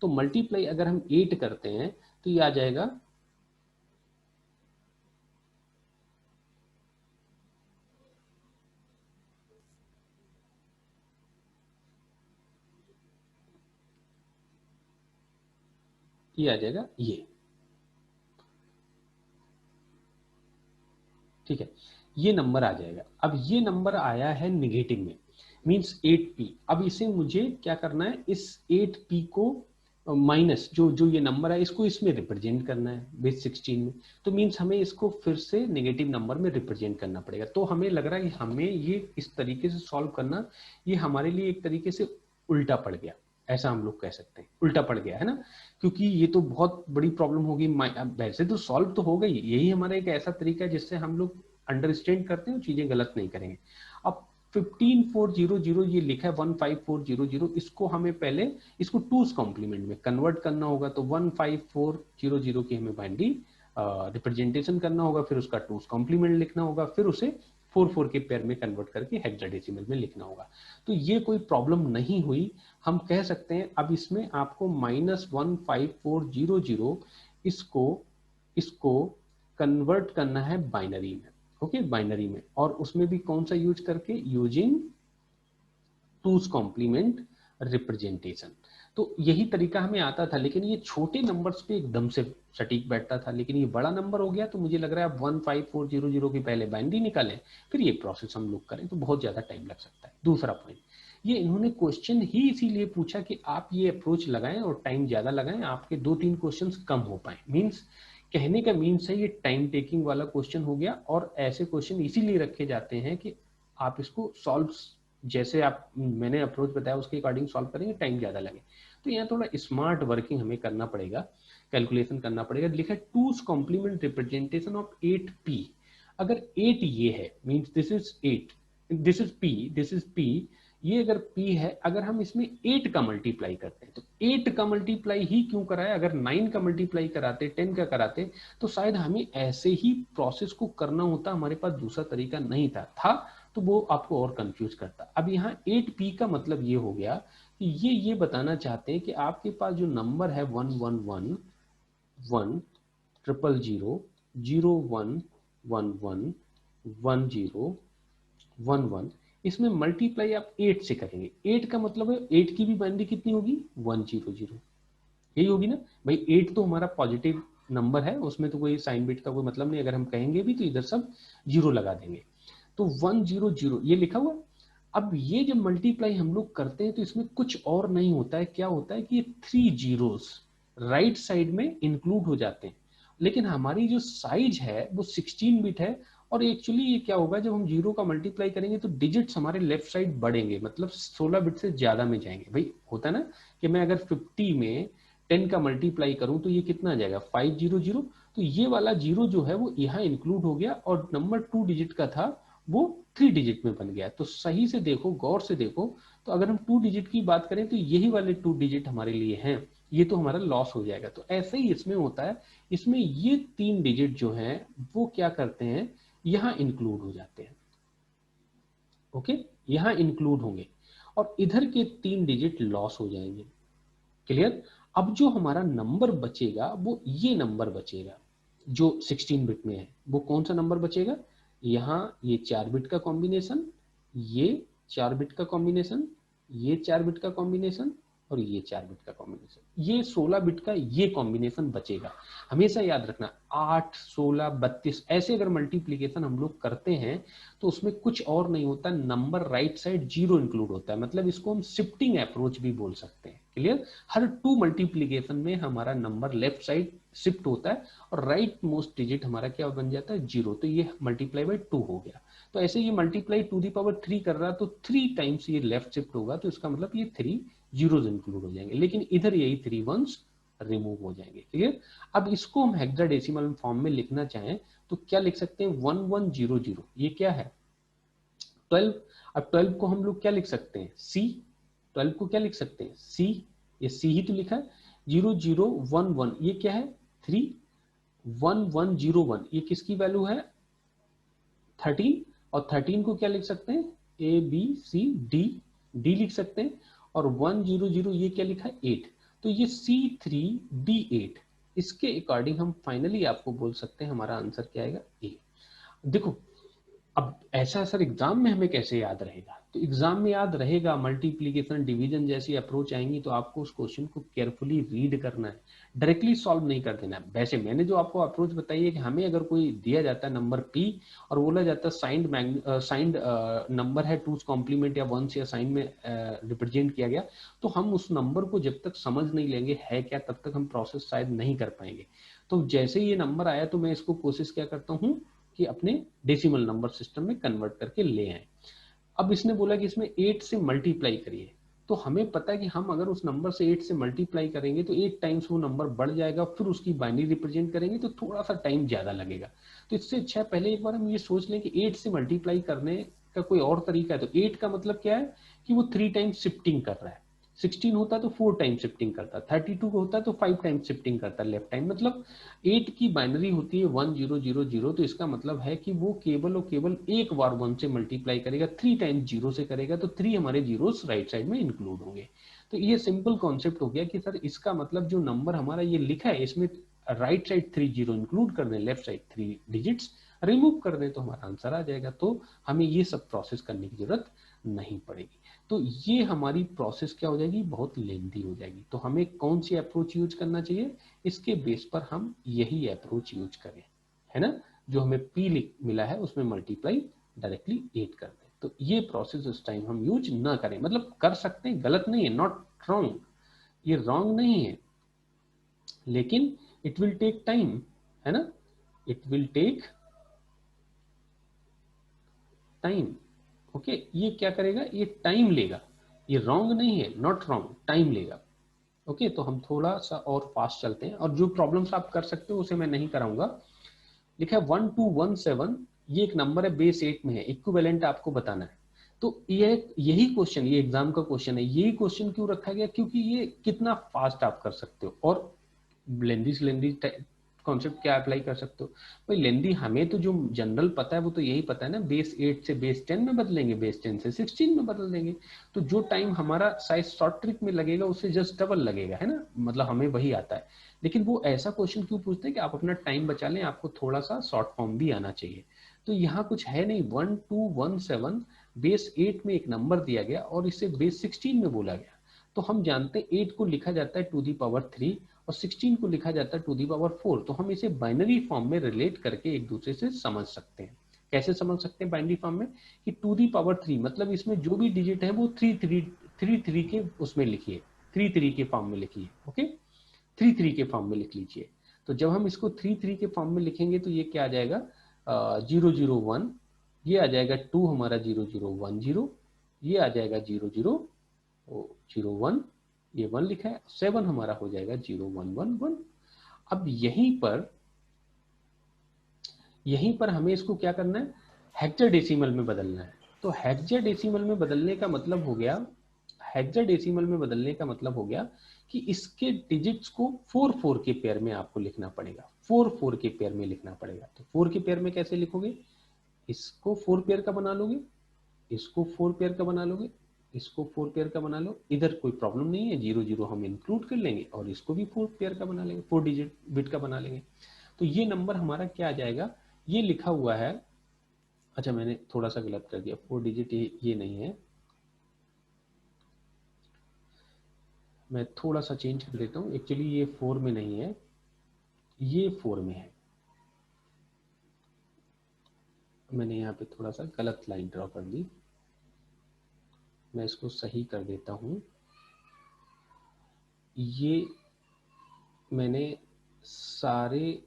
[SPEAKER 1] तो मल्टीप्लाई अगर हम 8 करते हैं तो ये आ जाएगा ये आ जाएगा ये, ठीक है, ये नंबर आ जाएगा। अब ये नंबर आया है नेगेटिव में मींस 8p। अब इसे मुझे क्या करना है, इस 8p को माइनस जो जो ये नंबर है इसको इसमें रिप्रेजेंट करना है बेस 16 में, तो मीन्स हमें इसको फिर से नेगेटिव नंबर में रिप्रेजेंट करना पड़ेगा। तो हमें लग रहा है कि हमें ये इस तरीके से सॉल्व करना, ये हमारे लिए एक तरीके से उल्टा पड़ गया, ऐसा हम लोग कह सकते हैं, उल्टा पड़ गया है ना, क्योंकि ये तो बहुत बड़ी प्रॉब्लम होगी। वैसे तो सॉल्व तो हो गई, यही हमारा एक ऐसा तरीका है जिससे हम लोग अंडरस्टैंड करते हैं, चीजें गलत नहीं करेंगे। अब 15400 ये लिखा है 15400, इसको हमें पहले इसको टूस कॉम्प्लीमेंट में कन्वर्ट करना होगा, तो 15400 की हमें बाइनरी रिप्रेजेंटेशन करना होगा, फिर उसका टूस कॉम्प्लीमेंट लिखना होगा, फिर उसे 4 के पेयर में कन्वर्ट करके हेक्साडेसिमल में लिखना होगा। तो ये कोई प्रॉब्लम नहीं हुई, हम कह सकते हैं। अब इसमें आपको -15400 इसको कन्वर्ट करना है बाइनरी में, ओके, बाइनरी में, और उसमें भी कौन सा यूज करके, यूजिंग टूस कॉम्प्लीमेंट रिप्रेजेंटेशन। तो यही तरीका हमें आता था, लेकिन ये छोटे नंबर्स पे एकदम से सटीक बैठता था, लेकिन ये बड़ा नंबर हो गया तो मुझे लग रहा है अब 15400 की पहले बाइनरी निकालें, फिर ये प्रोसेस हम लोग करें तो बहुत ज्यादा टाइम लग सकता है। दूसरा पॉइंट, ये इन्होंने क्वेश्चन ही इसीलिए पूछा कि आप ये अप्रोच लगाएं और टाइम ज्यादा लगाएं, आपके 2-3 क्वेश्चन कम हो पाए। मीन्स कहने का मीन्स है ये टाइम टेकिंग वाला क्वेश्चन हो गया, और ऐसे क्वेश्चन इसीलिए रखे जाते हैं कि आप इसको सॉल्व, जैसे आप मैंने अप्रोच बताया उसके अकॉर्डिंग सॉल्व करेंगे, टाइम ज्यादा लगे। तो यहाँ थोड़ा स्मार्ट वर्किंग हमें करना पड़ेगा, कैलकुलेशन करना पड़ेगा। लिखा है टूस कॉम्प्लीमेंट रिप्रेजेंटेशन ऑफ 8p। अगर 8 ये है, means this is 8, this is p, this is p, ये अगर p है, अगर हम इसमें 8 का मल्टीप्लाई करते हैं, तो 8 का मल्टीप्लाई ही क्यों कराया, अगर 9 का मल्टीप्लाई कराते, 10 का कराते, तो शायद हमें ऐसे ही प्रोसेस को करना होता, हमारे पास दूसरा तरीका नहीं था तो वो आपको और कंफ्यूज करता। अब यहाँ 8p का मतलब ये हो गया कि ये बताना चाहते हैं कि आपके पास जो नंबर है 111 100 0111 1011, इसमें मल्टीप्लाई आप 8 से करेंगे। 8 का मतलब है 8 की भी बाइनरी कितनी होगी, 100, यही होगी ना भाई। 8 तो हमारा पॉजिटिव नंबर है, उसमें तो कोई साइन बिट का कोई मतलब नहीं, अगर हम कहेंगे भी तो इधर सब जीरो लगा देंगे। तो 100 ये लिखा हुआ। अब ये जब मल्टीप्लाई हम लोग करते हैं तो इसमें कुछ और नहीं होता है, क्या होता है कि ये 3 जीरोस राइट साइड में इंक्लूड हो जाते हैं, लेकिन हमारी जो साइज है वो 16 बिट है, और एक्चुअली ये क्या होगा, जब हम जीरो का मल्टीप्लाई करेंगे तो डिजिट्स हमारे लेफ्ट साइड बढ़ेंगे, मतलब 16 बिट से ज्यादा में जाएंगे। भाई होता है ना कि मैं अगर 50 में 10 का मल्टीप्लाई करूं तो ये कितना आ जाएगा, 500, तो ये वाला जीरो जो है वो यहाँ इंक्लूड हो गया, और नंबर 2 डिजिट का था वो 3 डिजिट में बन गया। तो सही से देखो, गौर से देखो, तो अगर हम 2 डिजिट की बात करें तो यही वाले 2 डिजिट हमारे लिए हैं, ये तो हमारा लॉस हो जाएगा। तो ऐसे ही इसमें होता है, इसमें ये 3 डिजिट जो हैं वो क्या करते हैं, यहां इंक्लूड हो जाते हैं, ओके, यहां इंक्लूड होंगे, और इधर के 3 डिजिट लॉस हो जाएंगे। क्लियर। अब जो हमारा नंबर बचेगा वो ये नंबर बचेगा जो 16 बिट में है, वो कौन सा नंबर बचेगा, यहाँ ये 4 बिट का कॉम्बिनेशन, ये 4 बिट का कॉम्बिनेशन, ये 4 बिट का कॉम्बिनेशन, और ये 4 बिट का कॉम्बिनेशन, ये 16 बिट का ये कॉम्बिनेशन बचेगा। हमेशा याद रखना 8, 16, 32 ऐसे अगर मल्टीप्लीकेशन हम लोग करते हैं तो उसमें कुछ और नहीं होता, number right side zero include होता है, मतलब इसको हम शिफ्टिंग अप्रोच भी बोल सकते हैं। क्लियर। हर 2 मल्टीप्लीकेशन में हमारा नंबर लेफ्ट साइड शिफ्ट होता है, और राइट मोस्ट डिजिट हमारा क्या बन जाता है, जीरो, तो ये मल्टीप्लाई बाई 2 हो गया। तो ऐसे ये मल्टीप्लाई 2 कर रहा, तो 3 टाइम्स ये लेफ्ट शिफ्ट होगा, तो इसका मतलब ये 3 जीरोज इंक्लूड हो जाएंगे, लेकिन इधर यही 3 वंस रिमूव हो जाएंगे। क्लियर। अब इसको हम हेक्साडेसिमल फॉर्म में लिखना चाहें तो क्या लिख सकते हैं, 1100, ये क्या है 12। अब 12 को हम लोग क्या लिख सकते हैं, सी, 12 को क्या लिख सकते हैं, सी, ये सी ही तो लिखा है। 0011 ये क्या है, 3, 1101 ये किसकी वैल्यू है, 13, और 13 को क्या लिख सकते हैं, A B C D, D लिख सकते हैं, और 100 ये क्या लिखा है, 8, तो ये C3D8, इसके अकॉर्डिंग हम फाइनली आपको बोल सकते हैं हमारा आंसर क्या आएगा, ए। देखो अब ऐसा सर एग्जाम में हमें कैसे याद रहेगा, तो एग्जाम में याद रहेगा, मल्टीप्लीकेशन डिवीजन जैसी अप्रोच आएंगी तो आपको उस क्वेश्चन को केयरफुली रीड करना है, डायरेक्टली सॉल्व नहीं कर देना है। वैसे मैंने जो आपको अप्रोच बताई है कि हमें अगर कोई दिया जाता है नंबर p और बोला जाता है साइंड नंबर है 2's कॉम्प्लीमेंट या 1 या साइन में रिप्रेजेंट किया गया, तो हम उस नंबर को जब तक समझ नहीं लेंगे है क्या, तब तक हम प्रोसेस शायद नहीं कर पाएंगे। तो जैसे ये नंबर आया तो मैं इसको कोशिश क्या करता हूँ कि अपने डेसिमल नंबर सिस्टम में कन्वर्ट करके ले आए। अब इसने बोला कि इसमें 8 से मल्टीप्लाई करिए, तो हमें पता है कि हम अगर उस नंबर से 8 से मल्टीप्लाई करेंगे तो 8 टाइम्स वो नंबर बढ़ जाएगा, फिर उसकी बाइनरी रिप्रेजेंट करेंगे तो थोड़ा सा टाइम ज्यादा लगेगा। तो इससे अच्छा है पहले एक बार हम ये सोच लें कि 8 से मल्टीप्लाई करने का कोई और तरीका है। तो 8 का मतलब क्या है कि वो 3 टाइम्स शिफ्टिंग कर रहा है, 16 होता तो 4 टाइम शिफ्टिंग करता, 32 होता तो 5 टाइम शिफ्टिंग करता लेफ्ट टाइम। मतलब 8 की बाइनरी होती है 1000, तो इसका मतलब है कि वो केवल और केवल एक बार 1 से मल्टीप्लाई करेगा, 3 टाइम 0 से करेगा, तो 3 हमारे जीरोस राइट साइड में इंक्लूड होंगे। तो ये सिंपल कॉन्सेप्ट हो गया कि सर इसका मतलब जो नंबर हमारा ये लिखा है इसमें राइट साइड 3 जीरो इंक्लूड कर दें, लेफ्ट साइड 3 डिजिट्स रिमूव कर दें तो हमारा आंसर आ जाएगा। तो हमें ये सब प्रोसेस करने की जरूरत नहीं पड़ेगी। तो ये हमारी प्रोसेस क्या हो जाएगी, बहुत लेंथी हो जाएगी। तो हमें कौन सी अप्रोच यूज करना चाहिए, इसके बेस पर हम यही अप्रोच यूज करें, है ना। जो हमें p मिला है उसमें मल्टीप्लाई डायरेक्टली 8 कर दें। तो ये प्रोसेस उस टाइम हम यूज ना करें, मतलब कर सकते हैं, गलत नहीं है, नॉट रॉन्ग, ये रॉन्ग नहीं है, लेकिन इट विल टेक टाइम, है ना, it will take time. Okay, ये क्या करेगा, ये टाइम लेगा, ये रॉन्ग नहीं है, नॉट रॉन्ग, टाइम लेगा। ओके, तो हम थोड़ा सा और फास्ट चलते हैं, और जो प्रॉब्लम्स आप कर सकते हो उसे मैं नहीं कराऊंगा। लिखा है 1217, ये एक नंबर है, बेस 8 में है, इक्विवेलेंट आपको बताना है। तो ये यही क्वेश्चन, ये एग्जाम का क्वेश्चन है, यही क्वेश्चन क्यों रखा गया, क्योंकि ये कितना फास्ट आप कर सकते हो, और लेंदी कॉन्सेप्ट क्या अप्लाई कर सकते हो भाई। लेंदी हमें तो जो जनरल पता है वो तो यही पता है ना, बेस 8 से बेस 10 में बदलेंगे, बेस 10 से 16 में बदल देंगे। तो जो टाइम हमारा साइज शॉर्ट ट्रिक में लगेगा उससे जस्ट डबल लगेगा, है ना, मतलब हमें वही आता है। लेकिन वो ऐसा क्वेश्चन क्यों पूछते हैं कि आप अपना टाइम बचा लें, आपको थोड़ा सा शॉर्ट फॉर्म भी आना चाहिए। तो यहाँ कुछ है नहीं, 1217 बेस 8 में एक नंबर दिया गया और इसे बेस 16 में बोला गया। तो हम जानते हैं 8 को लिखा जाता है टू दी पावर 3 और 16 को लिखा जाता है टू दी पावर 4। तो हम इसे बाइनरी फॉर्म में रिलेट करके एक दूसरे से समझ सकते हैं। कैसे समझ सकते हैं बाइनरी फॉर्म में, कि टू दी पावर 3 मतलब इसमें जो भी डिजिट है वो 3 के उसमें लिखिए, 3 के फॉर्म में लिखिए। ओके, 3 के फॉर्म में लिख लीजिए। तो जब हम इसको 3 के फॉर्म में लिखेंगे तो ये क्या आ जाएगा, 001, ये आ जाएगा 2 हमारा 0010, ये आ जाएगा 0001, ये 1 लिखा है, 7 हमारा हो जाएगा 0111। अब यहीं पर हमें इसको क्या करना है, हेक्साडेसिमल में बदलना है। तो हेक्साडेसिमल में बदलने का मतलब हो गया, हेक्साडेसिमल में बदलने का मतलब हो गया कि इसके डिजिट्स को 4 के पेयर में आपको लिखना पड़ेगा, 4 के पेयर में लिखना पड़ेगा। तो 4 के पेयर में कैसे लिखोगे, इसको 4 पेयर का बना लोगे, इसको 4 पेयर का बना लोगे, इसको 4 पेयर का बना लो, इधर कोई प्रॉब्लम नहीं है, 00 हम इंक्लूड कर लेंगे और इसको भी 4 पेयर का बना लेंगे, 4 डिजिट बिट का बना लेंगे। तो ये नंबर हमारा क्या आ जाएगा, ये लिखा हुआ है, अच्छा मैंने थोड़ा सा गलत कर दिया, 4 डिजिट ये नहीं है, मैं थोड़ा सा चेंज कर देता हूँ। एक्चुअली ये 4 में नहीं है, ये 4 में है, मैंने यहाँ पे थोड़ा सा गलत लाइन ड्रॉ कर दी, मैं इसको सही कर देता हूँ। ये मैंने सारे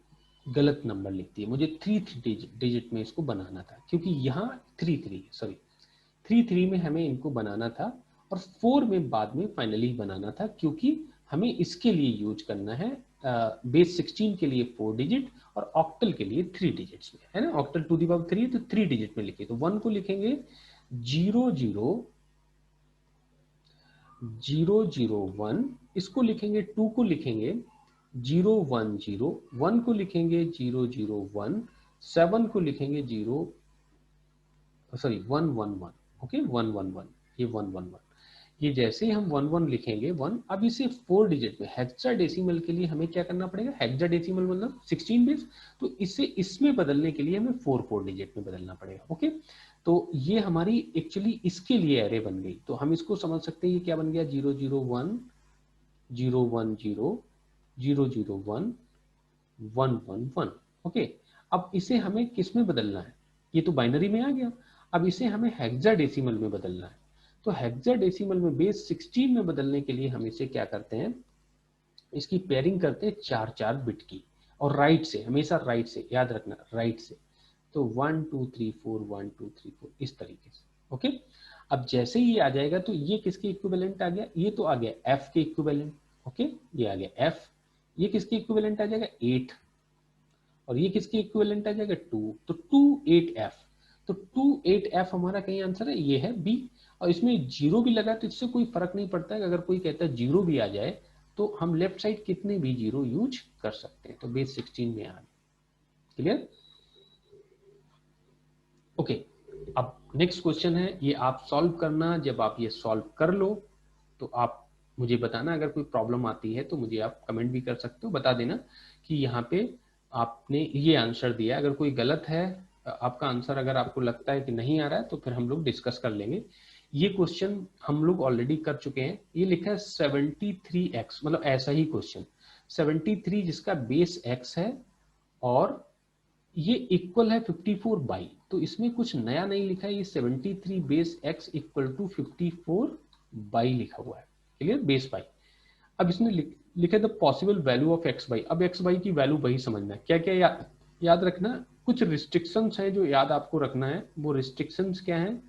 [SPEAKER 1] गलत नंबर लिख दिए, मुझे 3 डिजिट में इसको बनाना था, क्योंकि यहाँ 3 में हमें इनको बनाना था और 4 में बाद में फाइनली बनाना था, क्योंकि हमें इसके लिए यूज करना है बेस 16 के लिए 4 डिजिट और ऑक्टल के लिए 3 डिजिट्स में, है ना। ऑक्टल टू दी पावर 3 तो 3 डिजिट में लिखिए। तो 1 को लिखेंगे 001, इसको लिखेंगे 2 को लिखेंगे 010, 1 को लिखेंगे 001, 7 को लिखेंगे 111। ओके, 111, ये 111, ये जैसे ही हम 11 लिखेंगे 1, अब इसे 4 डिजिट में, हेक्साडेसिमल के लिए हमें क्या करना पड़ेगा, हेक्साडेसिमल मतलब 16 बेस, तो इसे इसमें बदलने के लिए हमें 4 डिजिट में बदलना पड़ेगा। ओके, तो ये हमारी एक्चुअली इसके लिए एरे बन गई। तो हम इसको समझ सकते हैं ये क्या बन गया, 0 0 1 0 1 0 0 0 1 1 1 1। ओके, अब इसे हमें किस में बदलना है, ये तो बाइनरी में आ गया, अब इसे हमें हेक्साडेसिमल में बदलना है। तो हेक्साडेसिमल में बेस 16 में बदलने के लिए हम इसे क्या करते हैं, इसकी पेयरिंग करते हैं 4 बिट की, और राइट से, हमेशा राइट से, याद रखना राइट से। तो 1 2 3 4 1 2 3 4 इस तरीके से। ओके, अब जैसे ही ये आ जाएगा तो ये किसके इक्विवेलेंट आ गया, ये तो आ गया f के इक्विवेलेंट। ओके, ये आ गया f, ये किसके इक्विवेलेंट आ जाएगा 8, और ये किसके इक्विवेलेंट आ जाएगा 2, तो 2 8f। तो 2 8f हमारा कहीं आंसर है, ये है बी। और इसमें जीरो भी लगा तो इससे कोई फर्क नहीं पड़ता है, अगर कोई कहता है जीरो भी आ जाए तो हम लेफ्ट साइड कितने भी जीरो यूज कर सकते हैं। तो बेस 16 में आ गया। क्लियर? ओके, अब नेक्स्ट क्वेश्चन है, ये आप सॉल्व करना। जब आप ये सॉल्व कर लो तो आप मुझे बताना, अगर कोई प्रॉब्लम आती है तो मुझे आप कमेंट भी कर सकते हो, बता देना कि यहाँ पे आपने ये आंसर दिया। अगर कोई गलत है आपका आंसर, अगर आपको लगता है कि नहीं आ रहा है तो फिर हम लोग डिस्कस कर लेंगे। ये क्वेश्चन हम लोग ऑलरेडी कर चुके हैं। ये लिखा है 73x, मतलब ऐसा ही क्वेश्चन 73 जिसका बेस x है और ये इक्वल है 54 बाई। तो इसमें कुछ नया नहीं लिखा है, ये 73 base x equal to 54 y लिखा हुआ है। क्लियर? Base y. अब इसने लिखा the possible value of x y. अब x बाई की वैल्यू वही समझना है। क्या क्या याद रखना, कुछ रिस्ट्रिक्शंस है जो याद आपको रखना है। वो रिस्ट्रिक्शंस क्या है,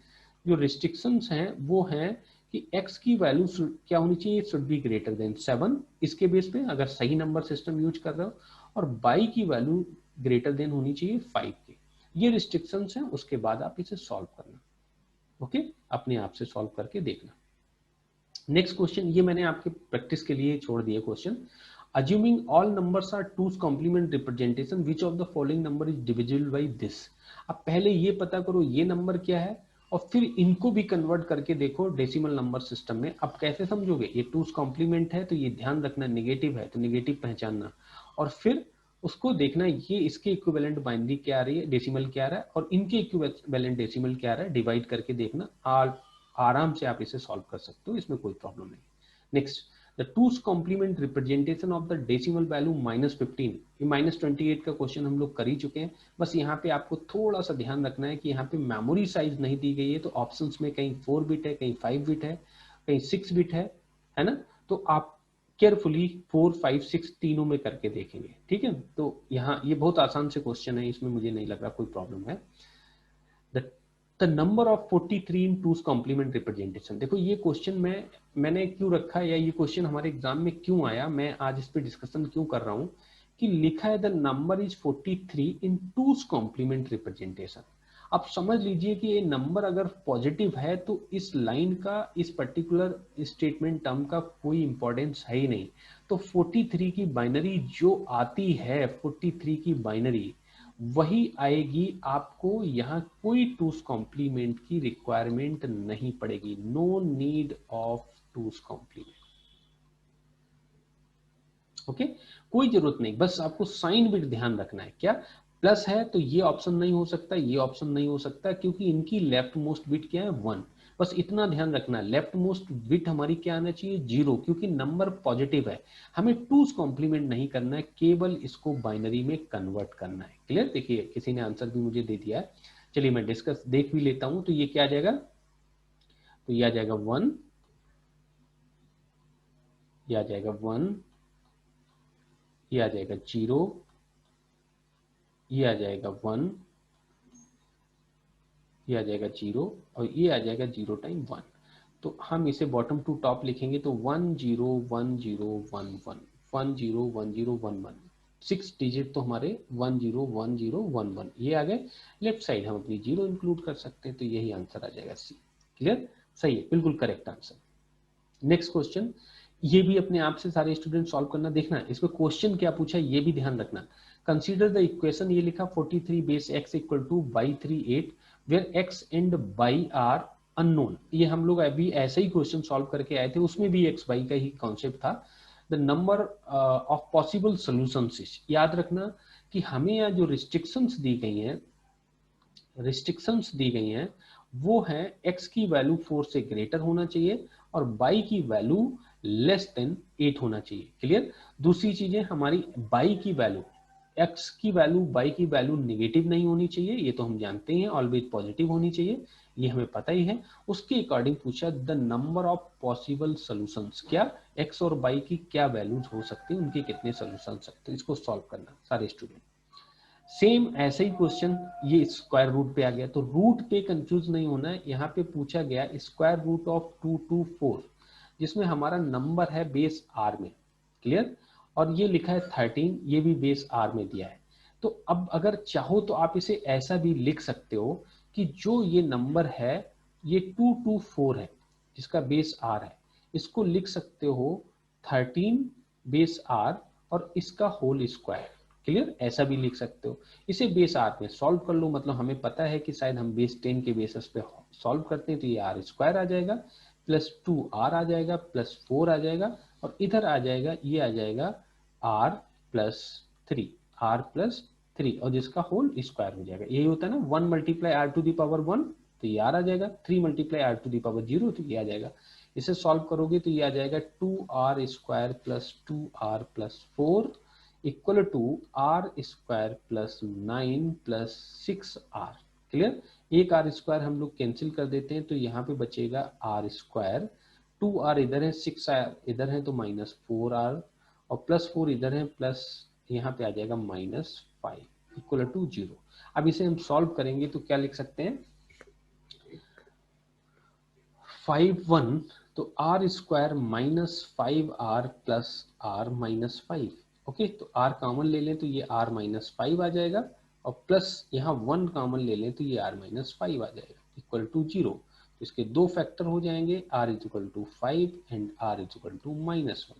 [SPEAKER 1] जो रिस्ट्रिक्शंस हैं वो हैं कि x की वैल्यू क्या होनी चाहिए, शुड बी ग्रेटर देन 7 इसके बेस पे, अगर सही नंबर सिस्टम यूज कर रहे हो, और बाई की वैल्यू ग्रेटर देन होनी चाहिए 5 के। ये रिस्ट्रिक्शंस हैं, उसके बाद आप इसे सॉल्व करना। ओके, अपने आप से सॉल्व करके देखना। नेक्स्ट क्वेश्चन, ये मैंने आपके प्रैक्टिस के लिए छोड़ दिया question. Assuming all numbers are 2's complement representation, which of the following number is divisible by this? अब पहले ये पता करो ये नंबर क्या है, और फिर इनको भी कन्वर्ट करके देखो डेसिमल नंबर सिस्टम में। अब कैसे समझोगे, ये 2's कॉम्प्लीमेंट है तो ये ध्यान रखना, नेगेटिव है तो नेगेटिव पहचानना, और फिर उसको देखना ये इसके इक्विवेलेंट बाइनरी क्या आ रही है, डेसिमल क्या आ रहा है, और इनके इक्विवेलेंट डेसिमल क्या आ रहा है, डिवाइड करके देखना। आराम से आप इसे सॉल्व कर सकते हो, इसमें कोई प्रॉब्लम नहीं। Next, the 2's complement representation of the decimal value -15। ये -28 का क्वेश्चन हम लोग कर ही चुके हैं। बस यहाँ पे आपको थोड़ा सा ध्यान रखना है कि यहाँ पे मेमोरी साइज नहीं दी गई है, तो ऑप्शंस में कहीं 4 बिट है, कहीं 5 बिट है, कहीं 6 बिट है ना। तो आप केयरफुली 4 5 6 तीनों में करके देखेंगे, ठीक है। तो यहाँ ये बहुत आसान से क्वेश्चन है, इसमें मुझे नहीं लग रहा कोई प्रॉब्लम है। The number of 43 in 2's complement representation. देखो ये क्वेश्चन मैंने क्यों रखा, या ये क्वेश्चन हमारे एग्जाम में क्यों आया, मैं आज इस पे डिस्कशन क्यों कर रहा हूं, कि लिखा है the number is 43 in 2's complement representation. आप समझ लीजिए कि ये नंबर अगर पॉजिटिव है तो इस लाइन का, इस पर्टिकुलर स्टेटमेंट टर्म का कोई इंपॉर्टेंस है ही नहीं। तो 43 की बाइनरी जो आती है, 43 की बाइनरी वही आएगी, आपको यहाँ कोई 2's कॉम्प्लीमेंट की रिक्वायरमेंट नहीं पड़ेगी। No need of 2's complement. Okay, कोई जरूरत नहीं, बस आपको साइन बिट ध्यान रखना है। क्या प्लस है तो ये ऑप्शन नहीं हो सकता, ये ऑप्शन नहीं हो सकता, क्योंकि इनकी लेफ्ट मोस्ट बिट क्या है 1। बस इतना ध्यान रखना, लेफ्ट मोस्ट बिट हमारी क्या आना चाहिए 0, क्योंकि नंबर पॉजिटिव है। हमें 2's कॉम्प्लीमेंट नहीं करना है, केवल इसको बाइनरी में कन्वर्ट करना है। क्लियर? देखिए किसी ने आंसर भी मुझे दे दिया है, चलिए मैं डिस्कस देख भी लेता हूं। तो ये क्या आ जाएगा, तो ये आ जाएगा 1, ये आ जाएगा 1, ये आ जाएगा 0, ये आ जाएगा 1, ये आ जाएगा 0, और ये आ जाएगा 0 टाइम 1। तो हम इसे बॉटम टू टॉप लिखेंगे तो 1 0 1 0 1 1 1 0 1 0 1 1, 6 डिजिट तो हमारे 1 0 1 0 1 1 ये आ गए। लेफ्ट साइड हम अपनी 0 इंक्लूड कर सकते हैं, तो यही आंसर आ जाएगा सी। क्लियर? सही है, बिल्कुल करेक्ट आंसर। नेक्स्ट क्वेश्चन, ये भी अपने आप से सारे स्टूडेंट सॉल्व करना, देखना इसमें क्वेश्चन क्या पूछा है ये भी ध्यान रखना। कंसीडर द इक्वेशन, ये लिखा 43 base x equal to y 38 where x and y are unknown. ये हम लोग अभी ऐसे ही क्वेश्चन सॉल्व करके आए थे, उसमें भी x बाई का ही कॉन्सेप्ट था। The number of possible solutions, याद रखना कि हमें यहाँ जो रिस्ट्रिक्शंस दी गई हैं रिस्ट्रिक्शंस दी गई हैं वो है x की वैल्यू 4 से ग्रेटर होना चाहिए और y की वैल्यू लेस देन 8 होना चाहिए। क्लियर। दूसरी चीजें हमारी y की वैल्यू, x की वैल्यू y की वैल्यू निगेटिव नहीं होनी चाहिए, ये तो हम जानते हैं, ऑलवेज पॉजिटिव होनी चाहिए, ये हमें पता ही है। उसके अकॉर्डिंग पूछा the number of possible solutions, क्या x और y की क्या वैल्यूज हो सकती हैं, उनके कितने सॉल्यूशन सकते हैं, इसको सॉल्व करना सारे स्टूडेंट। सेम ऐसे ही क्वेश्चन ये स्क्वायर रूट पे आ गया, तो रूट पे कंफ्यूज नहीं होना है। यहाँ पे पूछा गया स्क्वायर रूट ऑफ 224 जिसमें हमारा नंबर है बेस आर में। क्लियर। और ये लिखा है 13, ये भी बेस आर में दिया है। तो अब अगर चाहो तो आप इसे ऐसा भी लिख सकते हो कि जो ये नंबर है ये 224 है जिसका बेस आर है, इसको लिख सकते हो 13 बेस आर और इसका होल स्क्वायर। क्लियर। ऐसा भी लिख सकते हो। इसे बेस आर में सॉल्व कर लो, मतलब हमें पता है कि शायद हम बेस 10 के बेसिस पे सॉल्व करते हैं, तो ये आर स्क्वायर आ जाएगा प्लस 2r आ जाएगा प्लस 4 आ जाएगा और इधर आ जाएगा, ये आ जाएगा r प्लस 3, r प्लस 3 और जिसका होल स्क्वायर हो जाएगा। यही होता है ना 1 multiply r to the power 1 तो ये r आ जाएगा, 3 multiply r to the power 0 तो ये आ जाएगा। इसे सॉल्व करोगे तो ये आ जाएगा 2r square plus 2r plus 4 equal to r square plus 9 plus 6r। Clear. एक आर स्क्वायर हम लोग कैंसिल कर देते हैं तो यहाँ पे बचेगा आर स्क्वायर, 2r इधर है, 6r इधर है तो माइनस 4r और प्लस 4 इधर है, प्लस यहाँ पे आ जाएगा -5 इक्वल टू 0। अब इसे हम सॉल्व करेंगे तो क्या लिख सकते हैं 5 1 तो r square minus 5r plus r minus 5। Okay, तो r कॉमन ले लें तो ये r माइनस 5 आ जाएगा और प्लस यहाँ 1 कॉमन ले लें तो ये r माइनस 5 आ जाएगा इक्वल टू 0। तो इसके दो फैक्टर हो जाएंगे, r is equal to 5 and r is equal to -1।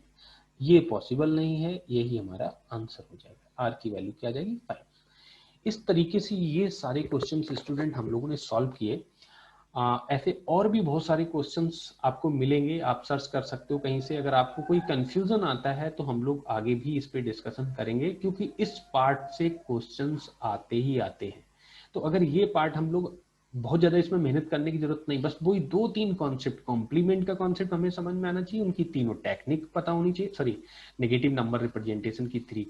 [SPEAKER 1] ये पॉसिबल नहीं है, यही हमारा आंसर हो जाएगा, r की वैल्यू क्या आ जाएगी 5। इस तरीके से ये सारे क्वेश्चंस स्टूडेंट हम लोगों ने सॉल्व किए। ऐसे और भी बहुत सारे क्वेश्चंस आपको मिलेंगे, आप सर्च कर सकते हो कहीं से। अगर आपको कोई कंफ्यूजन आता है तो हम लोग आगे भी इस पे डिस्कशन करेंगे क्योंकि इस पार्ट से क्वेश्चंस आते ही आते हैं। तो अगर ये पार्ट हम लोग बहुत ज्यादा इसमें मेहनत करने की जरूरत नहीं, बस वही 2-3 कॉन्सेप्ट, कॉम्प्लीमेंट का कॉन्सेप्ट हमें समझ में आना चाहिए, उनकी तीनों टेक्निक पता होनी चाहिए, सॉरी नेगेटिव नंबर रिप्रेजेंटेशन की 3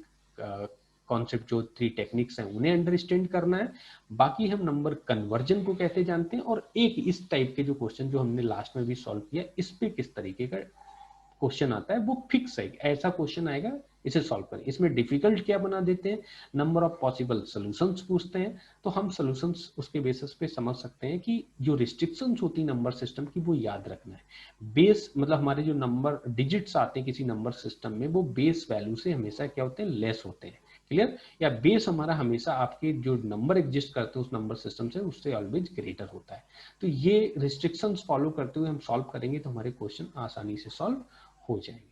[SPEAKER 1] कॉन्सेप्ट जो 3 टेक्निक्स हैं उन्हें अंडरस्टैंड करना है। बाकी हम नंबर कन्वर्जन को कैसे जानते हैं और एक इस टाइप के जो क्वेश्चन जो हमने लास्ट में भी सॉल्व किया इस पे किस तरीके का क्वेश्चन आता है वो फिक्स है, ऐसा क्वेश्चन आएगा इसे सॉल्व करें। इसमें डिफिकल्ट क्या बना देते हैं, नंबर ऑफ पॉसिबल सॉल्यूशंस पूछते हैं तो हम सॉल्यूशंस उसके बेसिस पे समझ सकते हैं कि जो रिस्ट्रिक्शंस होती है नंबर सिस्टम की वो याद रखना है। बेस मतलब हमारे जो नंबर डिजिट्स आते हैं किसी नंबर सिस्टम में वो बेस वैल्यू से हमेशा क्या होते हैं, लेस होते हैं। क्लियर। या बेस हमारा हमेशा आपके जो नंबर एग्जिस्ट करते हैं उस नंबर सिस्टम से उससे ऑलवेज ग्रेटर होता है। तो ये रिस्ट्रिक्शंस फॉलो करते हुए हम सॉल्व करेंगे तो हमारे क्वेश्चन आसानी से सॉल्व हो जाएंगे।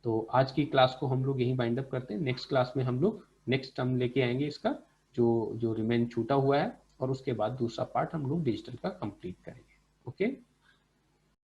[SPEAKER 1] तो आज की क्लास को हम लोग यहीं बाइंड अप करते हैं। नेक्स्ट क्लास में हम लोग नेक्स्ट टर्म लेके आएंगे इसका जो जो रिमेन छूटा हुआ है और उसके बाद दूसरा पार्ट हम लोग डिजिटल का कंप्लीट करेंगे। ओके।